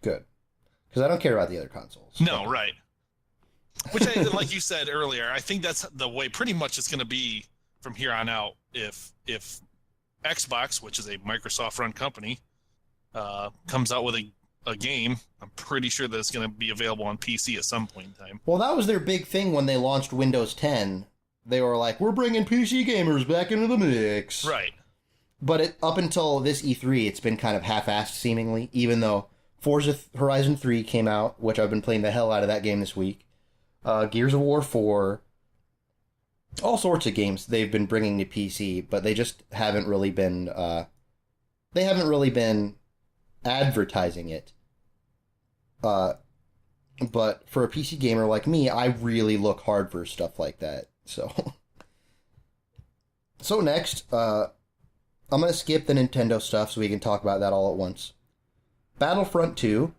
Good. Because I don't care about the other consoles.
No, right. Which, like you said earlier, I think that's the way pretty much it's going to be from here on out. If Xbox, which is a Microsoft-run company, comes out with a game, I'm pretty sure that it's going to be available on PC at some point in time.
Well, that was their big thing when they launched Windows 10. They were like, we're bringing PC gamers back into the mix.
Right.
But up until this E3, it's been kind of half-assed, seemingly, even though Forza Horizon 3 came out, which I've been playing the hell out of that game this week. Gears of War 4, all sorts of games they've been bringing to PC, but they just haven't really been, advertising it. But for a PC gamer like me, I really look hard for stuff like that, so... So next, I'm going to skip the Nintendo stuff so we can talk about that all at once. Battlefront 2,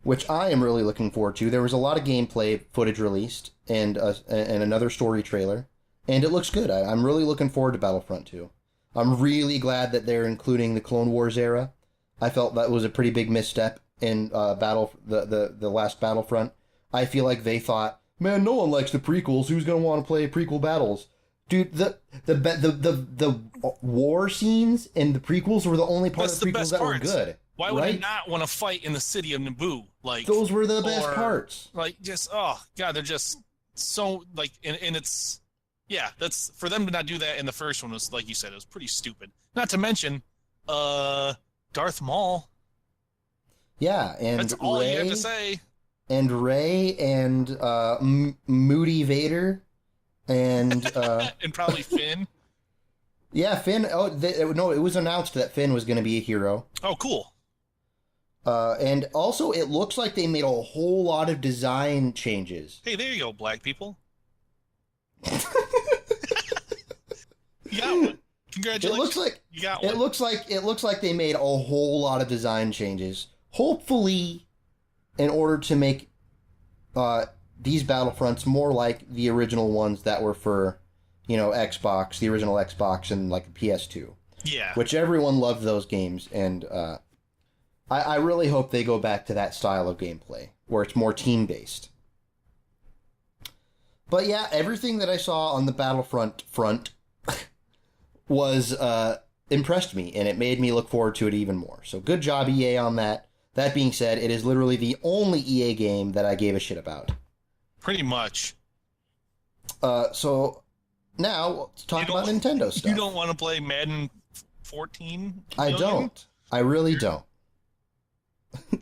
which I am really looking forward to. There was a lot of gameplay footage released and another story trailer, and it looks good. I'm really looking forward to Battlefront 2. I'm really glad that they're including the Clone Wars era. I felt that was a pretty big misstep in the last Battlefront. I feel like they thought, man, no one likes the prequels. Who's going to want to play prequel battles? Dude, the war scenes and the prequels were the only part of the prequels that were good.
Why would you not want to fight in the city of Naboo? Like
those were the best parts.
Like just they're just so like and it's that's for them to not do that in the first one was like you said, it was pretty stupid. Not to mention Darth Maul.
Yeah, and
that's all
Rey,
you have to say.
And Rey and Moody Vader. And
and probably Finn.
Yeah, Finn. Oh, no, it was announced that Finn was going to be a hero.
Oh, cool.
And also, it looks like they made a whole lot of design changes.
Hey, there you go, black people. You got one. Congratulations.
It looks like
you got one.
It looks like they made a whole lot of design changes. Hopefully, in order to make these Battlefronts more like the original ones that were for, Xbox, the original Xbox and like the PS2.
Yeah.
Which everyone loved those games, and I really hope they go back to that style of gameplay, where it's more team-based. But yeah, everything that I saw on the Battlefront front was impressed me, and it made me look forward to it even more. So good job, EA, on that. That being said, it is literally the only EA game that I gave a shit about.
Pretty much.
So now let's talk about Nintendo stuff.
You don't want to play Madden 14?
I don't. I really don't.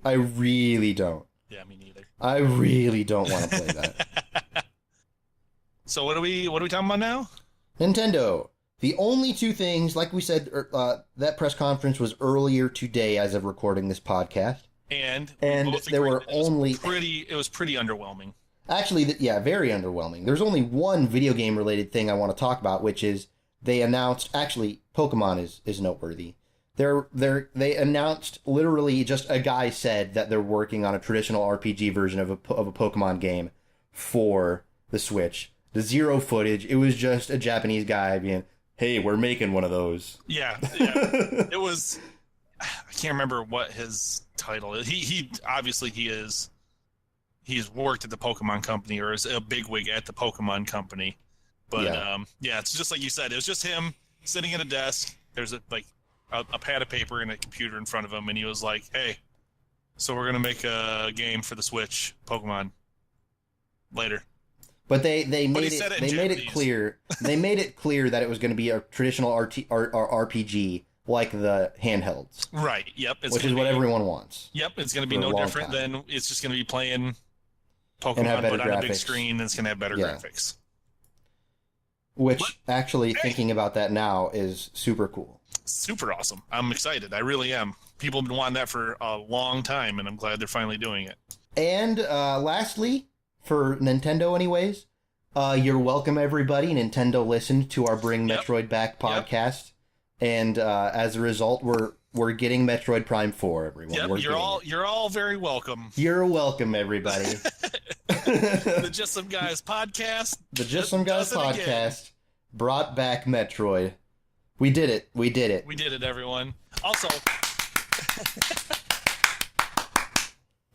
I really don't.
Yeah, me neither.
I really don't want to play that.
So what are we talking about now?
Nintendo. The only two things, like we said, that press conference was earlier today as of recording this podcast.
And
there were only...
It was pretty underwhelming.
Actually, very underwhelming. There's only one video game related thing I want to talk about, which is they announced, actually, Pokemon is noteworthy. They announced, literally, just a guy said that they're working on a traditional RPG version of a Pokemon game for the Switch. The zero footage, it was just a Japanese guy being, hey, we're making one of those.
Yeah. It was, I can't remember what his title is. He obviously he's worked at the Pokemon Company or is a bigwig at the Pokemon Company. But it's just like you said. It was just him sitting at a desk. There's a pad of paper and a computer in front of him, and he was like, "Hey, so we're gonna make a game for the Switch, Pokemon, later." But they made
it clear that it was going to be a traditional RPG like the handhelds.
Right. Yep.
Which is what everyone wants.
Yep. It's going to be no different than it's just going to be playing Pokemon but on a big screen, and it's going to have better graphics.
Which, thinking about that now, is super cool.
Super awesome. I'm excited. I really am. People have been wanting that for a long time, and I'm glad they're finally doing it.
And lastly, for Nintendo anyways, you're welcome, everybody. Nintendo listened to our Bring Metroid Back podcast, and as a result, we're getting Metroid Prime 4, everyone.
Yep, you're all very welcome.
You're welcome, everybody.
The Just Some Guys podcast.
The Just Some Guys podcast brought back Metroid. We did it. We did it.
We did it, everyone. Also,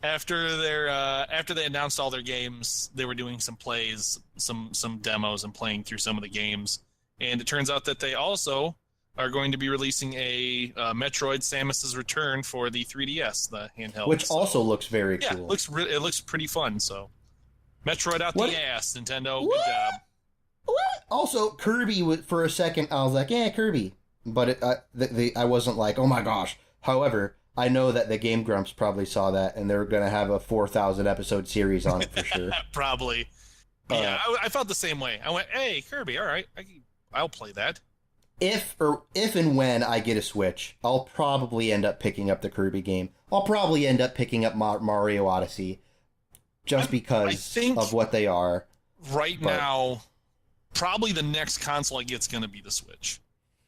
after they announced all their games, they were doing some plays, some demos, and playing through some of the games. And it turns out that they also are going to be releasing a Metroid: Samus's Return for the 3DS, the handheld,
which also looks very cool.
It looks pretty fun. So, Metroid out the ass, Nintendo. Good job.
What? Also, Kirby, for a second, I was like, yeah, Kirby. but I wasn't like, oh my gosh. However, I know that the Game Grumps probably saw that, and they're going to have a 4,000 episode series on it for sure.
Probably. Yeah, I felt the same way. I went, hey, Kirby, all right, I'll play that.
If and when I get a Switch, I'll probably end up picking up the Kirby game. I'll probably end up picking up Mario Odyssey, just because of what they are.
Right now, probably the next console I get's going to be the Switch.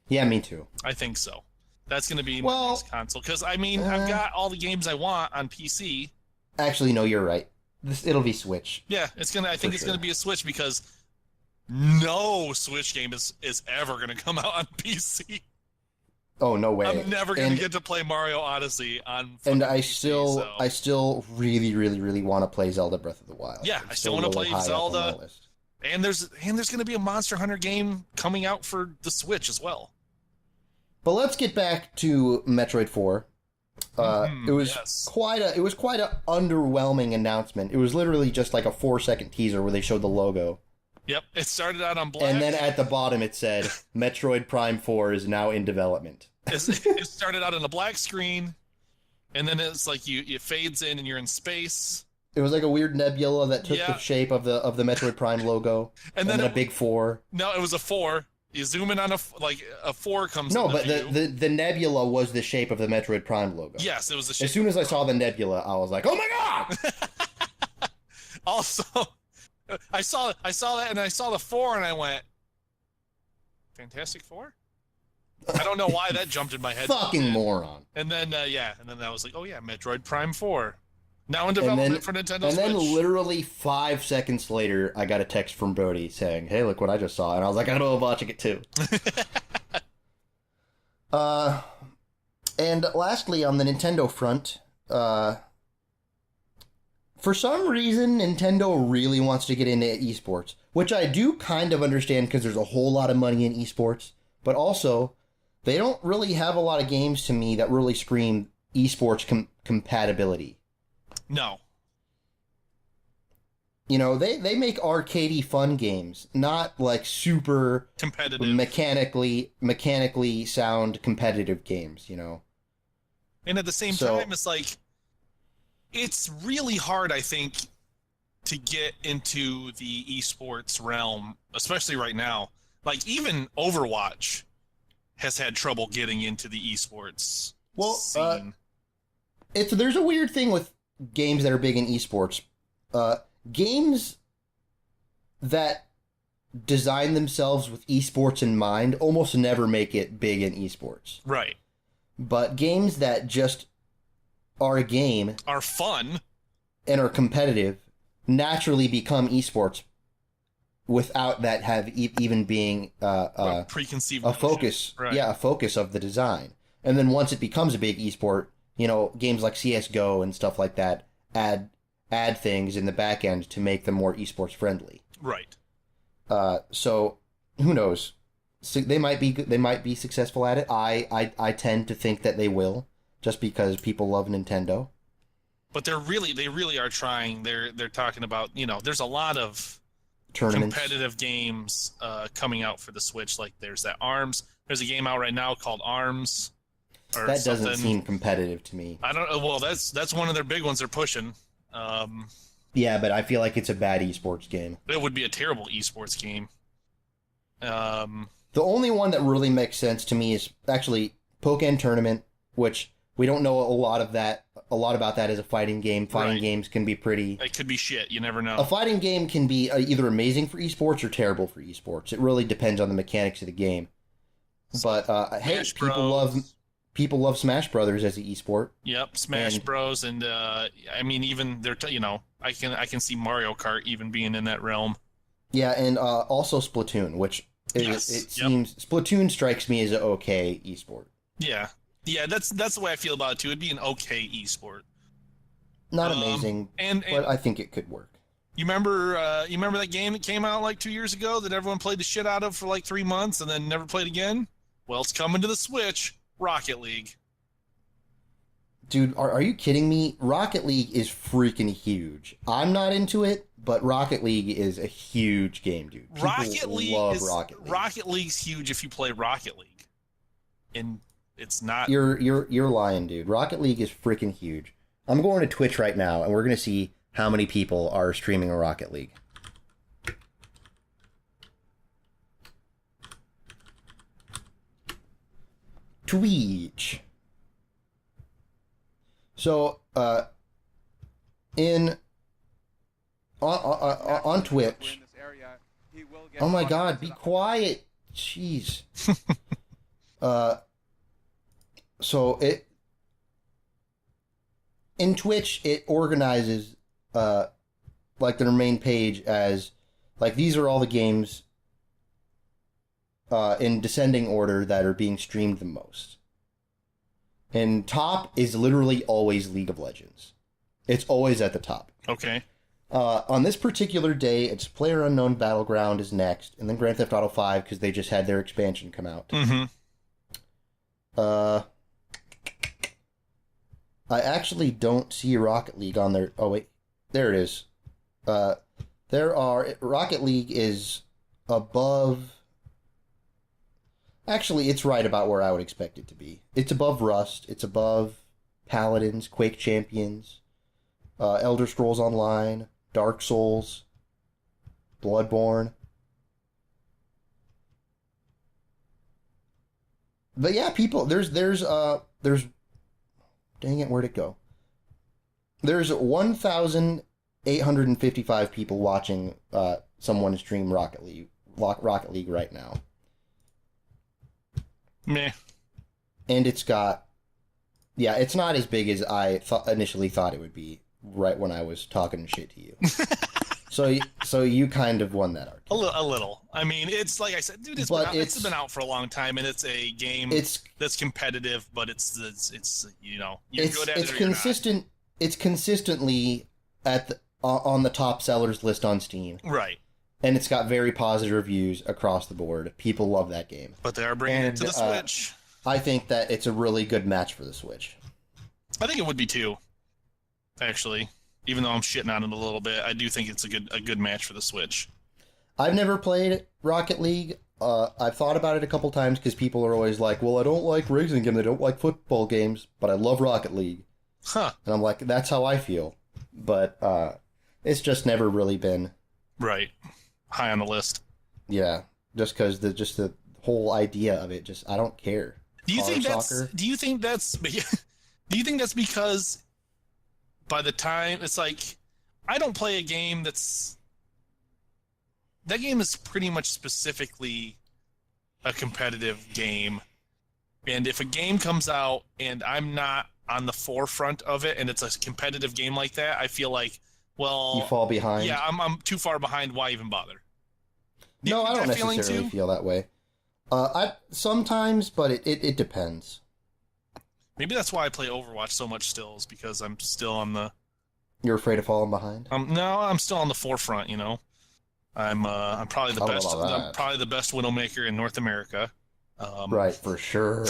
Yeah, me too.
I think so. That's going to be my next console. Because, I mean, I've got all the games I want on PC.
Actually, no, you're right. It'll be Switch.
Yeah, I think it's going to be a Switch because no Switch game is ever going to come out on PC.
Oh, no way.
I'm never going to get to play Mario Odyssey on
And I
PC,
I still really, really, really want to play Zelda Breath of the Wild.
Yeah, I still want to play Zelda. And there's going to be a Monster Hunter game coming out for the Switch as well.
But let's get back to Metroid 4. It was quite a underwhelming announcement. It was literally just like a 4-second teaser where they showed the logo.
Yep, it started out on black.
And then at the bottom it said, Metroid Prime 4 is now in development.
It started out on a black screen, and then it's like it fades in and you're in space.
It was like a weird nebula that took the shape of the Metroid Prime logo, and then a big 4.
No, it was a 4. You zoom in on a 4 comes.
No, but the nebula was the shape of the Metroid Prime logo.
Yes, it was the shape.
As soon as I saw the nebula, I was like, "Oh my god!"
Also, I saw that, and I saw the 4, and I went, "Fantastic Four?" I don't know why that jumped in my head.
Fucking moron.
And then I was like, "Oh yeah, Metroid Prime 4." Now in development for Nintendo Switch.
And then literally 5 seconds later, I got a text from Brody saying, "Hey, look what I just saw." And I was like, I know I'm watching it too. And lastly, on the Nintendo front, for some reason, Nintendo really wants to get into esports, which I do kind of understand because there's a whole lot of money in esports, but also, they don't really have a lot of games to me that really scream esports compatibility.
No.
You know, they make arcadey fun games, not like super
competitive,
mechanically sound competitive games, you know.
And at the same time, it's like, it's really hard, I think, to get into the esports realm, especially right now. Like, even Overwatch has had trouble getting into the esports scene.
There's a weird thing with games that are big in esports. Games that design themselves with esports in mind almost never make it big in esports.
Right.
But games that just are a game,
are fun,
and are competitive naturally become esports without that even being
preconceived
a focus. Right. Yeah, a focus of the design. And then once it becomes a big esport, you know, games like CS:GO and stuff like that add things in the back end to make them more esports friendly.
Right.
So who knows? So they might be successful at it. I tend to think that they will, just because people love Nintendo.
But they really are trying. They're talking about, you know, there's a lot of
tournaments,
competitive games coming out for the Switch. Like there's that ARMS. There's a game out right now called ARMS.
That doesn't seem competitive to me.
I don't know. Well, that's one of their big ones they're pushing.
Yeah, but I feel like it's a bad esports game.
It would be a terrible esports game.
The only one that really makes sense to me is actually Pokken Tournament, which we don't know a lot about that as a fighting game. Fighting games can be pretty...
It could be shit. You never know.
A fighting game can be either amazing for esports or terrible for esports. It really depends on the mechanics of the game. But hey, people love Smash Brothers as an esport.
Yep, Smash Bros. And I mean, even I can see Mario Kart even being in that realm.
Yeah, and also Splatoon, which seems Splatoon strikes me as an okay esport.
Yeah, that's the way I feel about it too. It'd be an okay esport.
Not amazing, but I think it could work.
You remember that game that came out like 2 years ago that everyone played the shit out of for like 3 months and then never played again? Well, it's coming to the Switch. Rocket League.
Dude, are you kidding me? Rocket League is freaking huge. I'm not into it, but Rocket League is a huge game, dude. People love Rocket League.
Rocket League's huge if you play Rocket League. and it's not.
You're lying, dude. Rocket League is freaking huge. I'm going to Twitch right now, and we're gonna see how many people are streaming a Rocket League. Twitch. So, on Twitch. Oh my God! Be quiet. Jeez. So in Twitch it organizes like their main page as like these are all the games in descending order that are being streamed the most. And top is literally always League of Legends. It's always at the top.
Okay.
On this particular day, it's PlayerUnknown Battleground is next, and then Grand Theft Auto 5 because they just had their expansion come out.
Mm-hmm.
I actually don't see Rocket League on there. Oh wait, there it is. Rocket League is above. Actually, it's right about where I would expect it to be. It's above Rust. It's above Paladins, Quake Champions, Elder Scrolls Online, Dark Souls, Bloodborne. But yeah, people, there's dang it, where'd it go? There's 1,855 people watching someone stream Rocket League right now.
Meh.
And it's got, yeah, it's not as big as I initially thought it would be right when I was talking shit to you. So you kind of won that argument.
A little. I mean, it's like I said, dude. It's been out for a long time, and it's a game that's competitive. But it's you know you're good at it. It's
consistent. It's consistently on the top sellers list on Steam.
Right.
And it's got very positive reviews across the board. People love that game.
But they are bringing it to the Switch.
I think that it's a really good match for the Switch.
I think it would be too. Actually, even though I'm shitting on it a little bit, I do think it's a good match for the Switch.
I've never played Rocket League. I've thought about it a couple times because people are always like, well, I don't like racing games, I don't like football games, but I love Rocket League.
Huh.
And I'm like, that's how I feel. But it's just never really been...
Right. High on the list.
Yeah. Just because the whole idea of it, just, I don't care.
Do you think that's because by the time it's like I don't play a game that game is pretty much specifically a competitive game, and if a game comes out and I'm not on the forefront of it and it's a competitive game like that, I feel like, well,
you fall behind.
Yeah, I'm too far behind. Why even bother?
No, I don't necessarily feel that way. I sometimes, but it depends.
Maybe that's why I play Overwatch so much still, is because I'm still on the...
You're afraid of falling behind?
No, I'm still on the forefront, you know. I'm probably the best. I'm probably the best Widowmaker in North America.
Right, for sure.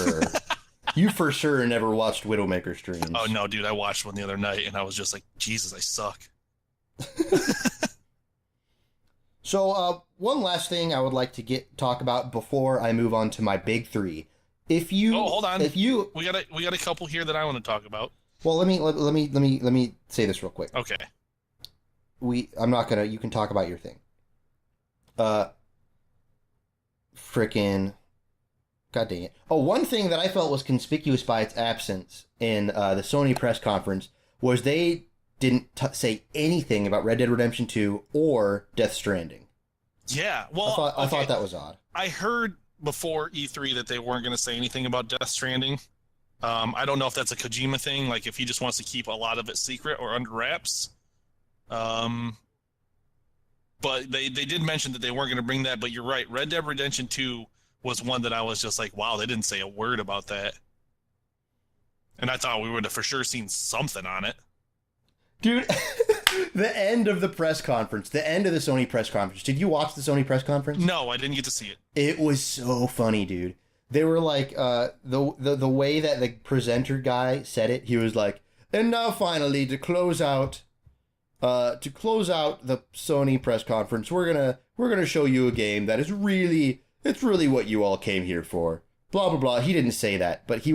You for sure never watched Widowmaker streams.
Oh no, dude! I watched one the other night, and I was just like, Jesus, I suck.
So, one last thing I would like to talk about before I move on to my big three.
Hold on. We got a couple here that I want to talk about.
Well, let me say this real quick.
Okay.
I'm not gonna. You can talk about your thing. Frickin'. God dang it. Oh, one thing that I felt was conspicuous by its absence in the Sony press conference was they didn't say anything about Red Dead Redemption 2 or Death Stranding.
Yeah, well...
I thought that was odd.
I heard before E3 that they weren't going to say anything about Death Stranding. I don't know if that's a Kojima thing, like if he just wants to keep a lot of it secret or under wraps. But they did mention that they weren't going to bring that, but you're right. Red Dead Redemption 2 was one that I was just like, wow, they didn't say a word about that. And I thought we would have for sure seen something on it.
Dude, the end of the press conference, the end of the Sony press conference. Did you watch the Sony press conference?
No, I didn't get to see it.
It was so funny, dude. They were like, the way that the presenter guy said it, he was like, and now finally to close out the Sony press conference, we're gonna show you a game that is really, it's really what you all came here for. blah, blah, blah. He didn't say that, but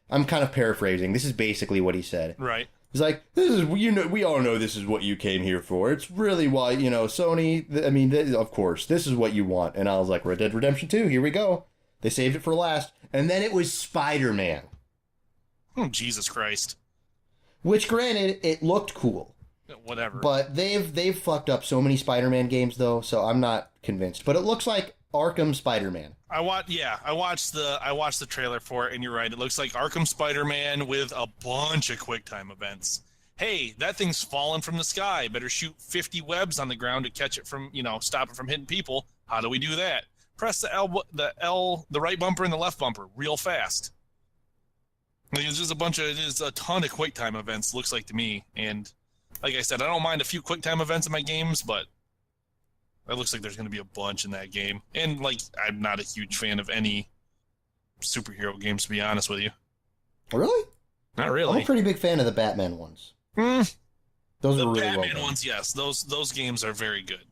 I'm kind of paraphrasing. This is basically what he said.
Right.
He's like, this is, we all know this is what you came here for. It's really why, Sony, of course, this is what you want. And I was like, Red Dead Redemption 2, here we go. They saved it for last. And then it was Spider-Man.
Oh, Jesus Christ.
Which, granted, it looked cool.
Whatever.
But they've fucked up so many Spider-Man games, though, so I'm not convinced. But it looks like Arkham Spider-Man.
I watched the trailer for it, and you're right. It looks like Arkham Spider-Man with a bunch of QuickTime events. Hey, that thing's fallen from the sky. Better shoot 50 webs on the ground to catch it from, stop it from hitting people. How do we do that? Press the right bumper and the left bumper real fast. There's just there's a ton of QuickTime events, looks like to me. And like I said, I don't mind a few QuickTime events in my games, but it looks like there's going to be a bunch in that game. And, I'm not a huge fan of any superhero games, to be honest with you.
Really?
Not really.
I'm a pretty big fan of the Batman ones. Those are really well done.
The Batman ones, yes. Those games are very good.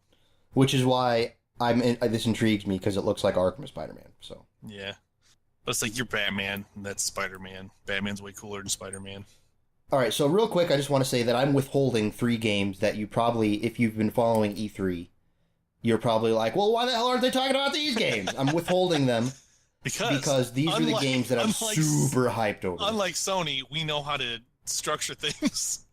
Which is why this intrigues me, because it looks like Arkham Spider-Man. So
yeah. But it's like, you're Batman, and that's Spider-Man. Batman's way cooler than Spider-Man.
All right, so real quick, I just want to say that I'm withholding 3 games that you probably, if you've been following E3... you're probably like, well, why the hell aren't they talking about these games? I'm withholding them because these are the games that I'm super hyped over.
Unlike Sony, we know how to structure things.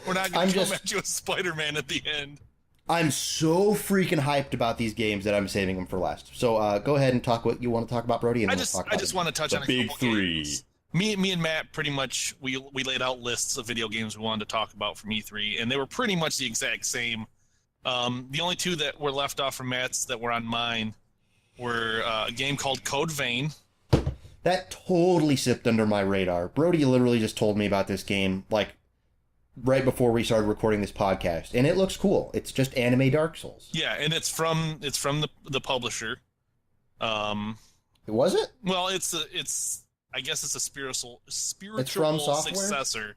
We're not going to come at you with Spider-Man at the end.
I'm so freaking hyped about these games that I'm saving them for last. So go ahead and talk what you want to talk about, Brody. And
I just want to touch on a
big
couple
3.
Games. Me and Matt pretty much, we laid out lists of video games we wanted to talk about from E3, and they were pretty much the exact same. The only 2 that were left off from Matt's that were on mine were a game called Code Vein.
That totally slipped under my radar. Brody literally just told me about this game, right before we started recording this podcast, and it looks cool. It's just anime Dark Souls.
Yeah, and it's from the publisher.
Was it?
Well, I guess it's a spiritual
From Software?
Successor.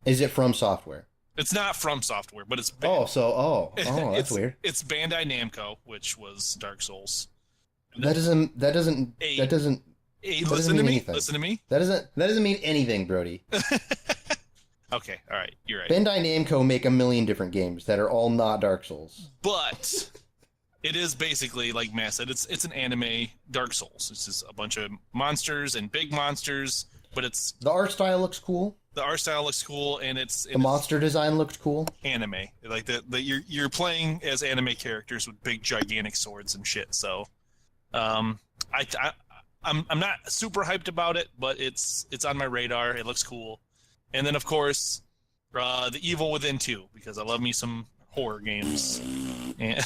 Is it From Software?
It's not From Software, but it's
that's weird.
It's Bandai Namco, which was Dark Souls.
That doesn't
listen to me.
anything.
Listen to me.
That doesn't mean anything, Brody.
Okay, all right, you're right.
Bandai Namco make a million different games that are all not Dark Souls.
But it is basically, like Matt said, it's an anime Dark Souls. It's just a bunch of monsters and big monsters, but
the art style looks cool.
The art style looks cool, and
the monster design looked cool.
Anime, like you're playing as anime characters with big gigantic swords and shit. So, I'm not super hyped about it, but it's on my radar. It looks cool, and then of course, The Evil Within 2, because I love me some horror games, and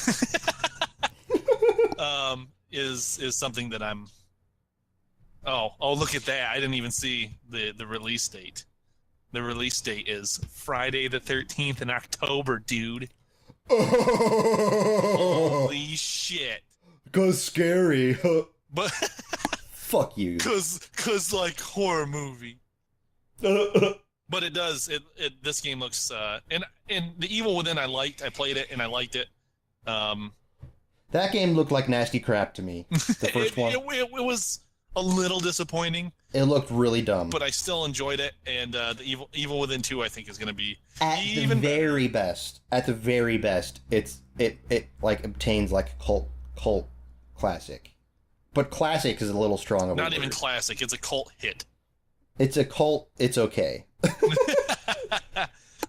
is something that I'm. Oh, look at that! I didn't even see the release date. The release date is Friday the 13th in October, dude. Holy shit.
'Cause scary.
But
fuck you.
'Cause like horror movie. But it does. This game looks and The Evil Within I played it and I liked it.
That game looked like nasty crap to me. The first one.
It was a little disappointing.
It looked really dumb.
But I still enjoyed it, and The Evil Within 2 I think is going to be
at the very best. At the very best, it obtains like a cult classic. But classic is a little strong of a
Not
word.
even classic, it's a cult hit.
It's a cult, it's okay.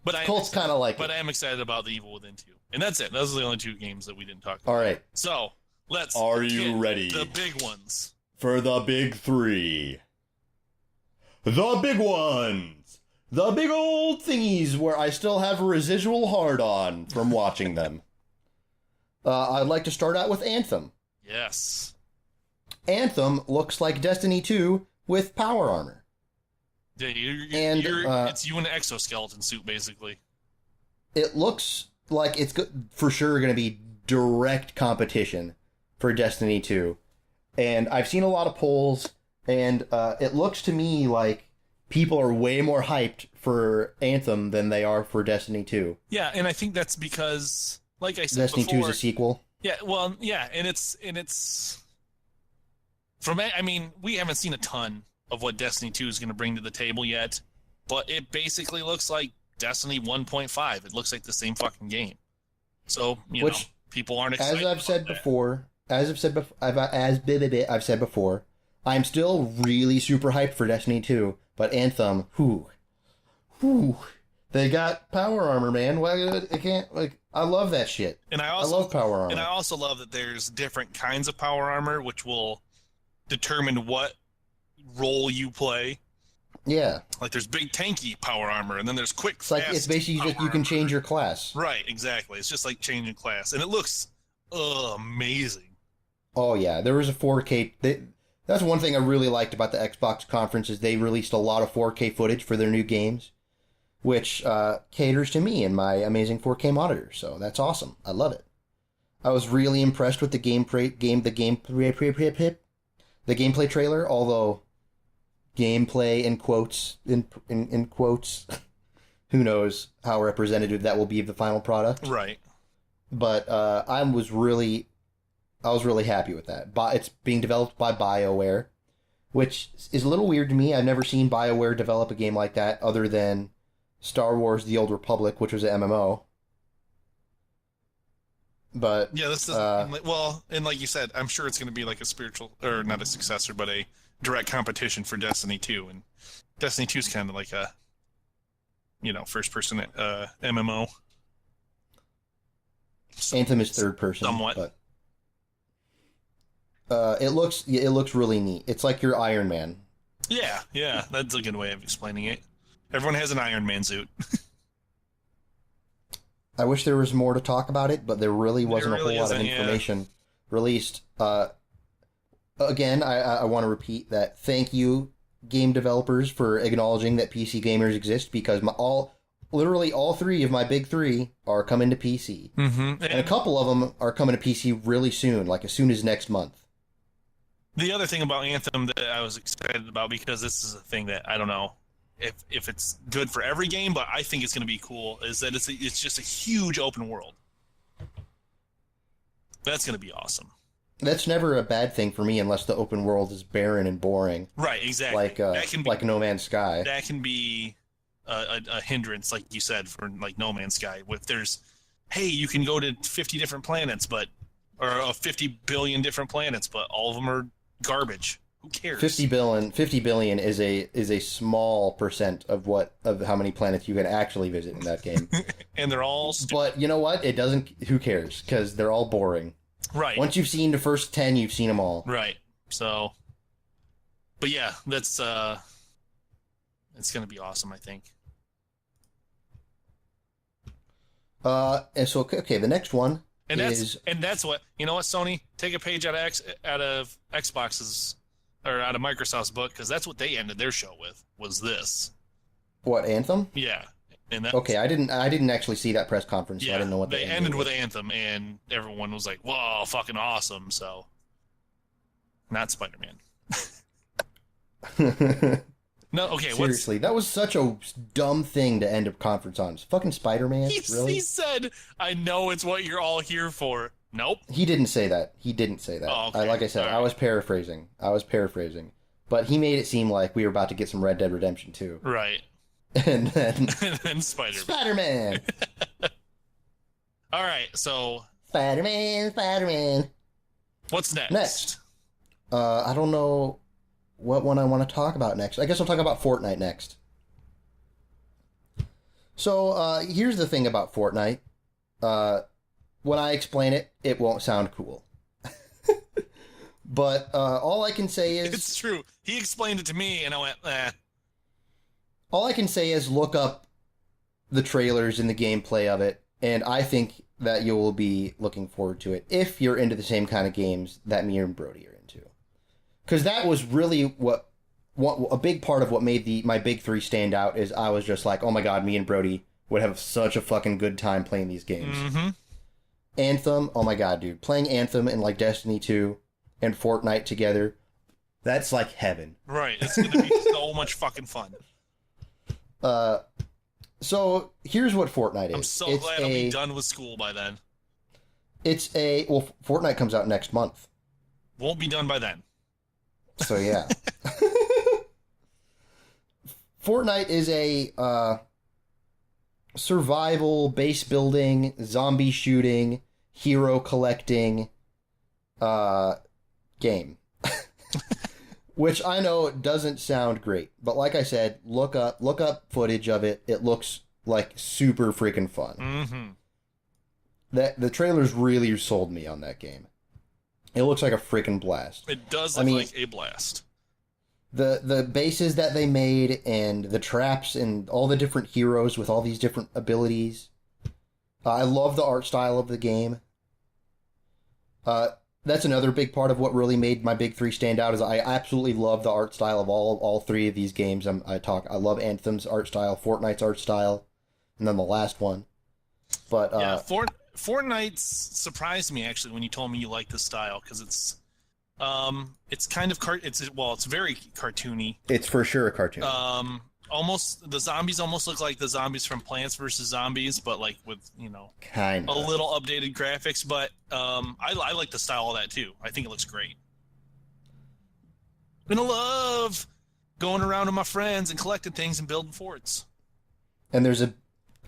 But
Cult's kind of like
But I am excited about The Evil Within 2. And that's it. Those are the only 2 games that we didn't talk about.
All right.
So, let's
Are you ready?
The big ones.
For the big 3. The big ones! The big old thingies where I still have a residual hard-on from watching them. I'd like to start out with Anthem.
Yes.
Anthem looks like Destiny 2 with power armor.
Yeah, it's you in an exoskeleton suit, basically.
It looks like it's for sure going to be direct competition for Destiny 2. And I've seen a lot of polls, and it looks to me like people are way more hyped for Anthem than they are for Destiny 2.
Yeah, and I think that's because, like I said
Destiny
before,
2 is a sequel.
Yeah, well, yeah, and it's I mean, we haven't seen a ton of what Destiny 2 is going to bring to the table yet, but it basically looks like Destiny 1.5. It looks like the same fucking game. So, you know, people aren't excited.
As I've said before, I've said before, I'm still really super hyped for Destiny 2, but Anthem, they got power armor, man. Well, I can't, like, I love that shit.
And I
love power armor.
And I also love that there's different kinds of power armor, which will determine what role you play.
Yeah.
Like, there's big tanky power armor, and then there's quick,
it's like, it's basically you can change your class.
Right, exactly. It's just like changing class. And it looks amazing.
Oh, yeah. There was a 4K... That's one thing I really liked about the Xbox conference is they released a lot of 4K footage for their new games, which caters to me and my amazing 4K monitor. So that's awesome. I love it. I was really impressed with the gameplay trailer, although gameplay in quotes, in quotes, who knows how representative that will be of the final product.
Right.
But I was really happy with that. It's being developed by BioWare, which is a little weird to me. I've never seen BioWare develop a game like that other than Star Wars: The Old Republic, which was an MMO. But
yeah, this is well, and like you said, I'm sure it's going to be like a spiritual, or not a successor, but a direct competition for Destiny 2. And Destiny 2 is kind of like a, you know, first-person MMO.
Anthem is third person,
somewhat.
But it looks really neat. It's like your Iron Man.
Yeah, that's a good way of explaining it. Everyone has an Iron Man suit.
I wish there was more to talk about it, but there really wasn't a whole lot of information released. Again, I want to repeat that thank you, game developers, for acknowledging that PC gamers exist, because literally all three of my big three are coming to PC.
Mm-hmm.
And a couple of them are coming to PC really soon, like as soon as next month.
The other thing about Anthem that I was excited about, because this is a thing that I don't know if it's good for every game, but I think it's going to be cool, is that it's just a huge open world. That's going to be awesome. That's
never a bad thing for me, unless the open world is barren and boring.
Right, exactly.
Like No Man's Sky.
That can be a hindrance, like you said, for like No Man's Sky. If there's, hey, you can go to 50 different planets, or 50 billion different planets, but all of them are garbage. Who cares?
50 billion is a small percent of how many planets you can actually visit in that game.
And they're all stupid.
But you know what? Who cares? Because they're all boring.
Right.
Once you've seen the first 10, you've seen them all.
Right. So, but yeah, that's it's going to be awesome, I think.
And so okay, the next one
that's what, you know what, Sony, take a page out of Xbox's, or out of Microsoft's book, because that's what they ended their show with, was this.
What, Anthem?
Yeah. And
okay, I didn't actually see that press conference, so I didn't know what
they ended with Anthem, and everyone was like, "Whoa, fucking awesome!" So, not Spider-Man. No, okay.
Seriously, that was such a dumb thing to end a conference on. It's fucking Spider-Man. Really?
He said, "I know it's what you're all here for." Nope.
He didn't say that.
Oh, okay.
Like I said, right. I was paraphrasing, but he made it seem like we were about to get some Red Dead Redemption 2.
Right.
And then
Spider-Man.
Spider-Man.
All right, so
Spider-Man.
What's next?
I don't know what one I want to talk about next. I guess I'll talk about Fortnite next. So here's the thing about Fortnite. When I explain it, it won't sound cool. But all I can say is...
It's true. He explained it to me, and I went, eh.
All I can say is look up the trailers and the gameplay of it, and I think that you will be looking forward to it if you're into the same kind of games that me and Brody are into. Because that was really what a big part of what made my big three stand out, is I was just like, oh my god, me and Brody would have such a fucking good time playing these games.
Mm-hmm.
Anthem, oh my god, dude. Playing Anthem and like Destiny 2 and Fortnite together, that's like heaven.
Right, it's going to be so much fucking fun.
So here's what Fortnite is.
I'm so glad I'll be done with school by then.
Fortnite comes out next month.
Won't be done by then.
So yeah. Fortnite is a survival, base building, zombie shooting, hero collecting game. Which I know doesn't sound great, but like I said, look up footage of it. It looks like super freaking fun.
Mm-hmm.
The trailers really sold me on that game. It looks like a freaking blast.
It does look like a blast.
The bases that they made and the traps and all the different heroes with all these different abilities. I love the art style of the game. That's another big part of what really made my big three stand out is I absolutely love the art style of all three of these games. I love Anthem's art style, Fortnite's art style, and then the last one. But
yeah, Fortnite's surprised me actually when you told me you like this style because it's kind of it's very cartoony.
It's for sure a cartoon.
Almost the zombies almost look like the zombies from Plants vs. Zombies, but like with
kind
of a little updated graphics. But I like the style of that too. I think it looks great. Gonna love going around with my friends and collecting things and building forts.
And there's a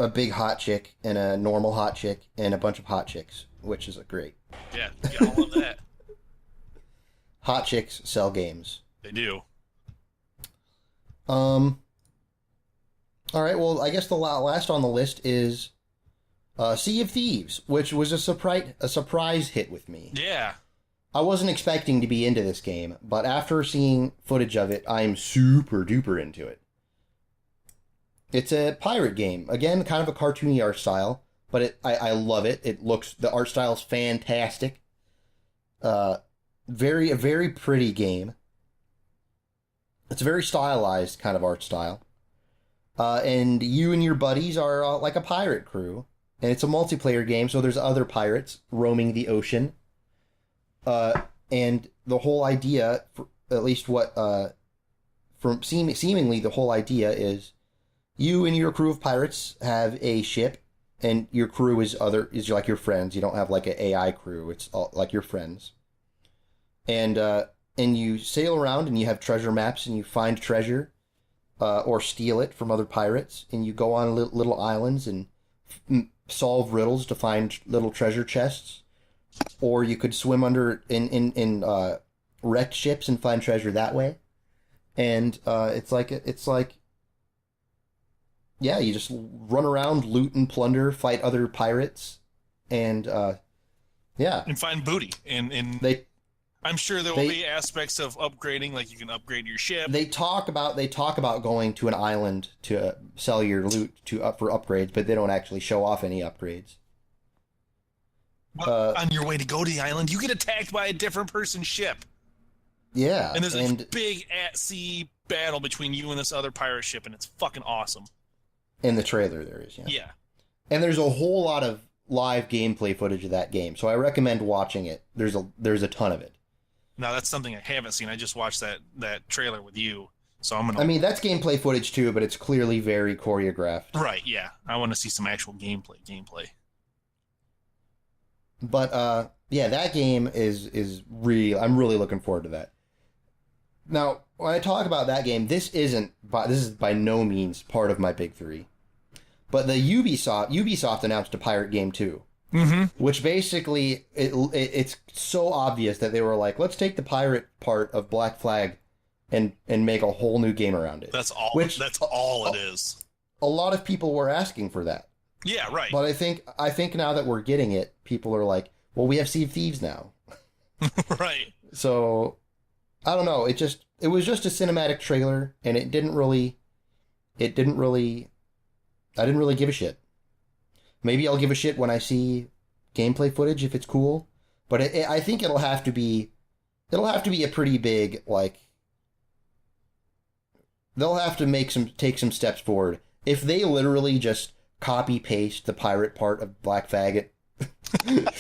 big hot chick and a normal hot chick and a bunch of hot chicks, which is great.
Yeah, you gotta love that.
Hot chicks sell games.
They do.
All right, well, I guess the last on the list is Sea of Thieves, which was a surprise hit with me.
Yeah.
I wasn't expecting to be into this game, but after seeing footage of it, I'm super duper into it. It's a pirate game. Again, kind of a cartoony art style, but I love it. The art style's fantastic. A very pretty game. It's a very stylized kind of art style. And you and your buddies are like a pirate crew. And it's a multiplayer game, so there's other pirates roaming the ocean. And the whole idea, at least seemingly the whole idea is you and your crew of pirates have a ship, and your crew is like your friends. You don't have like an AI crew. It's all like your friends. And you sail around, and you have treasure maps, and you find treasure. Or steal it from other pirates, and you go on little islands and solve riddles to find little treasure chests, or you could swim under in wrecked ships and find treasure that way. And it's like yeah, you just run around, loot and plunder, fight other pirates, and yeah,
and find booty. And I'm sure there will be aspects of upgrading, like you can upgrade your ship.
They talk about going to an island to sell your loot for upgrades, but they don't actually show off any upgrades.
But on your way to go to the island, you get attacked by a different person's ship.
Yeah,
and there's a big at-sea battle between you and this other pirate ship, and it's fucking awesome.
In the trailer, there is,
yeah.
And there's a whole lot of live gameplay footage of that game, so I recommend watching it. There's a ton of it.
Now that's something I haven't seen. I just watched that trailer with you, so I'm gonna.
I mean, that's gameplay footage too, but it's clearly very choreographed.
Right? Yeah, I want to see some actual gameplay.
But yeah, that game is real. I'm really looking forward to that. Now, when I talk about that game, this is by no means part of my big three. But the Ubisoft announced a pirate game too.
Mm-hmm.
Which basically, it's so obvious that they were like, let's take the pirate part of Black Flag and make a whole new game around it.
That's all it is.
A lot of people were asking for that.
Yeah, right.
But I think now that we're getting it, people are like, well, we have Sea of Thieves now.
Right.
So, I don't know. It was just a cinematic trailer, and I didn't really give a shit. Maybe I'll give a shit when I see gameplay footage if it's cool, but I think it'll have to be a pretty big, like, they'll have to take some steps forward. If they literally just copy paste the pirate part of Black Flag and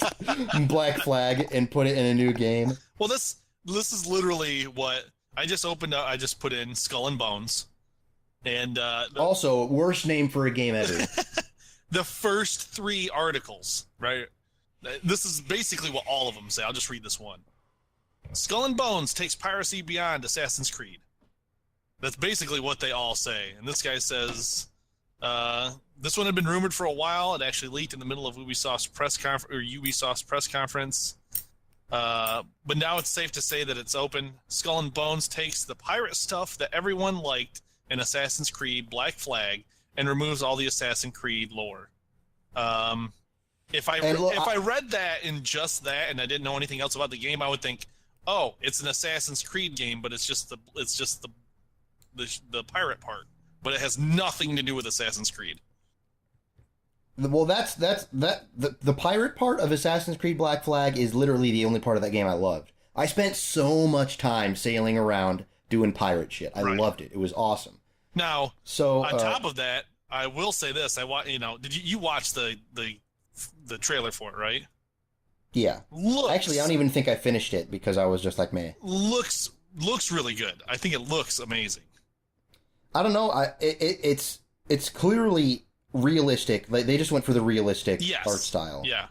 put it in a new game.
Well, this is literally what I just opened up. I just put in Skull and Bones, and
also worst name for a game ever.
The first 3 articles, right? This is basically what all of them say. I'll just read this one. Skull and Bones takes piracy beyond Assassin's Creed. That's basically what they all say. And this guy says, this one had been rumored for a while. It actually leaked in the middle of Ubisoft's press conference. But now it's safe to say that it's open. Skull and Bones takes the pirate stuff that everyone liked in Assassin's Creed Black Flag and removes all the Assassin's Creed lore. If I read that in just that and I didn't know anything else about the game, I would think, oh, it's an Assassin's Creed game, but it's just the pirate part. But it has nothing to do with Assassin's Creed.
Well, the pirate part of Assassin's Creed Black Flag is literally the only part of that game I loved. I spent so much time sailing around doing pirate shit. I loved it. It was awesome.
Now,
so
on top of that, I will say this: did you watch the trailer for it, right?
Yeah. Actually, I don't even think I finished it because I was just like, meh.
Looks really good. I think it looks amazing.
I don't know. It's clearly realistic. They just went for the realistic art style.
Yeah.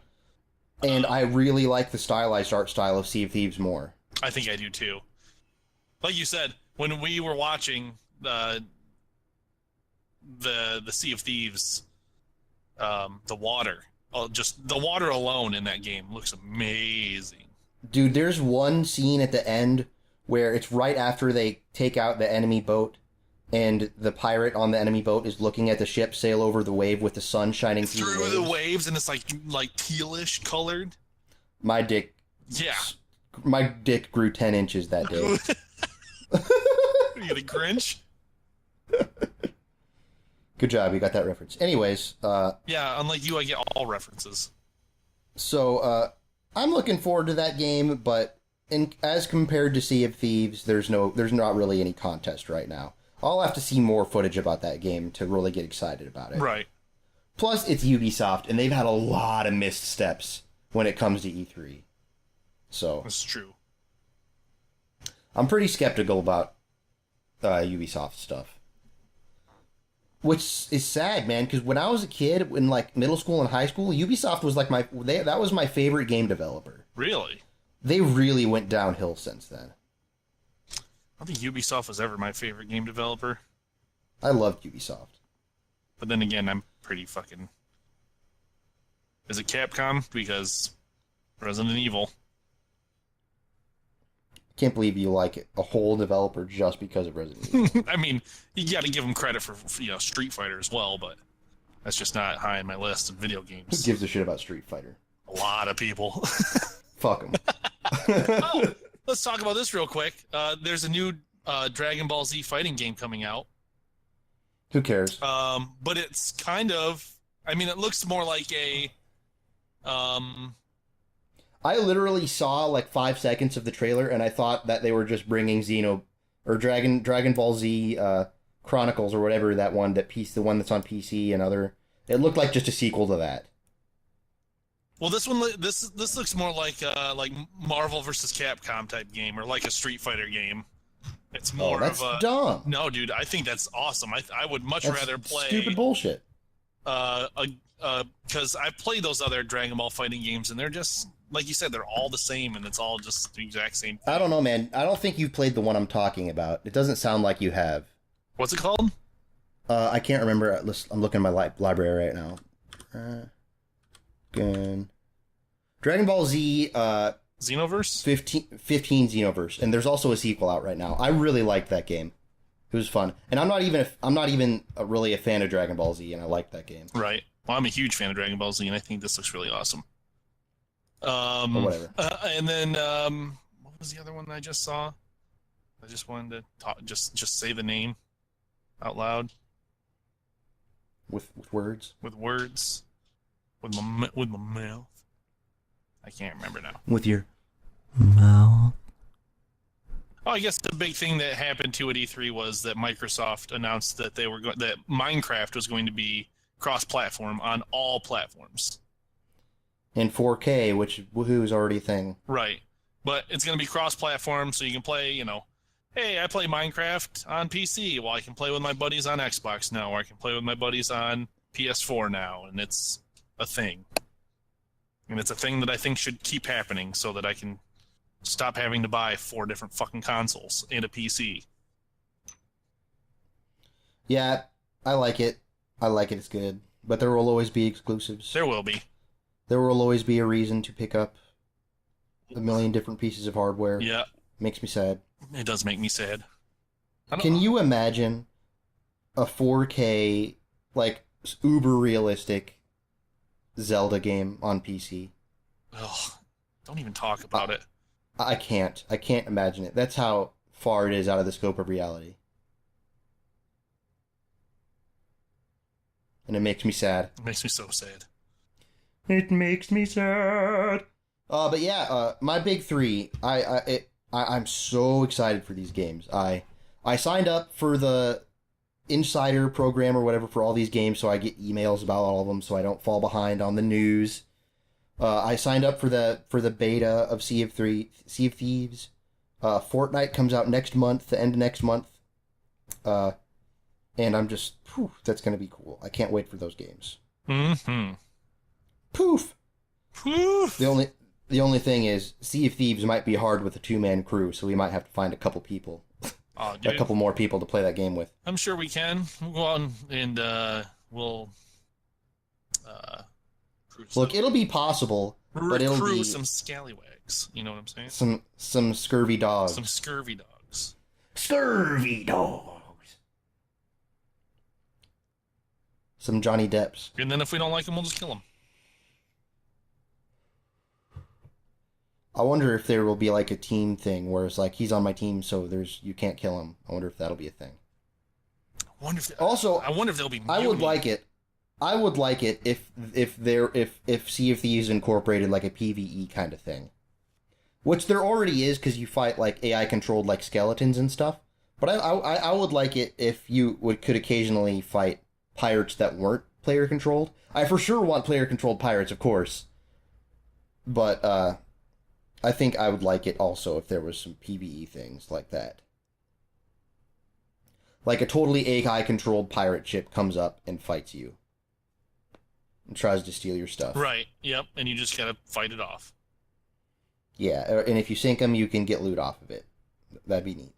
And I really like the stylized art style of Sea of Thieves more.
I think I do too. Like you said, when we were watching the Sea of Thieves, the water, just the water alone in that game looks amazing. Dude,
there's one scene at the end where it's right after they take out the enemy boat, and the pirate on the enemy boat is looking at the ship sail over the wave with the sun shining through
the waves, and it's like tealish colored.
My dick grew 10 inches that day.
You get a Grinch?
Good job, you got that reference. Anyways,
yeah, unlike you, I get all references.
So, I'm looking forward to that game, but as compared to Sea of Thieves, there's not really any contest right now. I'll have to see more footage about that game to really get excited about it.
Right.
Plus, it's Ubisoft, and they've had a lot of missteps when it comes to E3. So
that's true.
I'm pretty skeptical about Ubisoft stuff. Which is sad, man, because when I was a kid, in like middle school and high school, Ubisoft was like that was my favorite game developer.
Really?
They really went downhill since then.
I don't think Ubisoft was ever my favorite game developer.
I loved Ubisoft.
But then again, I'm pretty fucking... Is it Capcom? Because Resident Evil.
Can't believe you like a whole developer just because of Resident Evil.
I mean, you got to give them credit for Street Fighter as well, but that's just not high on my list of video games.
Who gives a shit about Street Fighter?
A lot of people.
Fuck them.
Oh, let's talk about this real quick. There's a new Dragon Ball Z fighting game coming out.
Who cares?
But it's kind of... I mean, it looks more like a...
I literally saw like 5 seconds of the trailer, and I thought that they were just bringing Dragon Ball Z Chronicles or whatever the one that's on PC and other. It looked like just a sequel to that.
Well, this looks more like Marvel vs. Capcom type game, or like a Street Fighter game. It's more
that's
of a
dumb.
No, dude, I think that's awesome. I would much rather play
stupid bullshit.
Because I've played those other Dragon Ball fighting games, and they're just like you said, they're all the same, and it's all just the exact same thing.
I don't know, man. I don't think you've played the one I'm talking about. It doesn't sound like you have.
What's it called?
I can't remember. I'm looking at my library right now. Dragon Ball Z
Xenoverse?
15 Xenoverse, and there's also a sequel out right now. I really liked that game. It was fun, and I'm not even really a fan of Dragon Ball Z, and I liked that game.
Right. Well, I'm a huge fan of Dragon Ball Z, and I think this looks really awesome.
Or whatever.
And then what was the other one that I just saw? I just wanted to talk, just say the name out loud.
With words.
With words. With my mouth. I can't remember now.
With your mouth.
Oh, I guess the big thing that happened to at E3 was that Microsoft announced that that Minecraft was going to be cross-platform on all platforms.
In 4K, which woohoo's already a thing.
Right. But it's going to be cross-platform, so you can play, hey, I play Minecraft on PC, well, I can play with my buddies on Xbox now, or I can play with my buddies on PS4 now, and it's a thing. And it's a thing that I think should keep happening so that I can stop having to buy 4 different fucking consoles and a PC.
Yeah, I like it. I like it. It's good. But there will always be exclusives.
There will be.
There will always be a reason to pick up a million different pieces of hardware.
Yeah.
Makes me sad.
It does make me sad.
Can you imagine a 4K, like, uber realistic Zelda game on PC?
Ugh, don't even talk about it.
I can't. I can't imagine it. That's how far it is out of the scope of reality. And it makes me sad.
It makes me so sad.
It makes me sad. But yeah, my big 3. I'm so excited for these games. I signed up for the insider program or whatever for all these games, so I get emails about all of them, so I don't fall behind on the news. I signed up for the beta of Sea of Thieves. Fortnite comes out next month, the end of next month. And I'm just, that's going to be cool. I can't wait for those games.
Mm-hmm.
Poof!
Poof!
The only thing is, Sea of Thieves might be hard with a 2-man crew, so we might have to find a couple people.
Oh,
a couple more people to play that game with.
I'm sure we can. We'll go on and we'll
Look, it'll be possible, but it'll be
some scallywags. You know what I'm saying?
Some scurvy dogs.
Some scurvy dogs.
Scurvy dogs. Some Johnny Depps.
And then if we don't like them, we'll just kill them.
I wonder if there will be like a team thing where it's like he's on my team, so you can't kill him. I wonder if that'll be a thing.
I wonder if there'll be.
I would like it. I would like it if Sea of Thieves incorporated like a PvE kind of thing, which there already is because you fight like AI controlled like skeletons and stuff. But I would like it if you could occasionally fight pirates that weren't player controlled. I for sure want player controlled pirates, of course. But I think I would like it also if there was some PvE things like that. Like a totally AI controlled pirate ship comes up and fights you. And tries to steal your stuff.
Right, yep, and you just gotta fight it off.
Yeah, and if you sink them, you can get loot off of it. That'd be neat.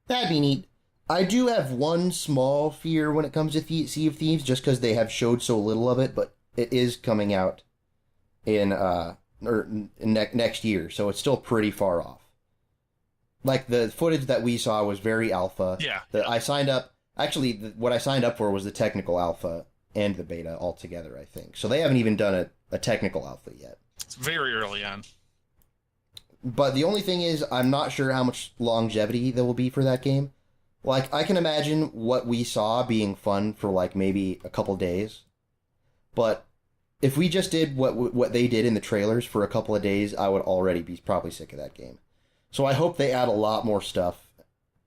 That'd be neat. I do have one small fear when it comes to Sea of Thieves, just because they have showed so little of it, but it is coming out in next year, so it's still pretty far off. Like, the footage that we saw was very alpha.
Yeah.
I signed up... Actually, what I signed up for was the technical alpha and the beta all together, I think. So they haven't even done a technical alpha yet.
It's very early on.
But the only thing is, I'm not sure how much longevity there will be for that game. Like, I can imagine what we saw being fun for, like, maybe a couple days. But if we just did what they did in the trailers for a couple of days, I would already be probably sick of that game. So I hope they add a lot more stuff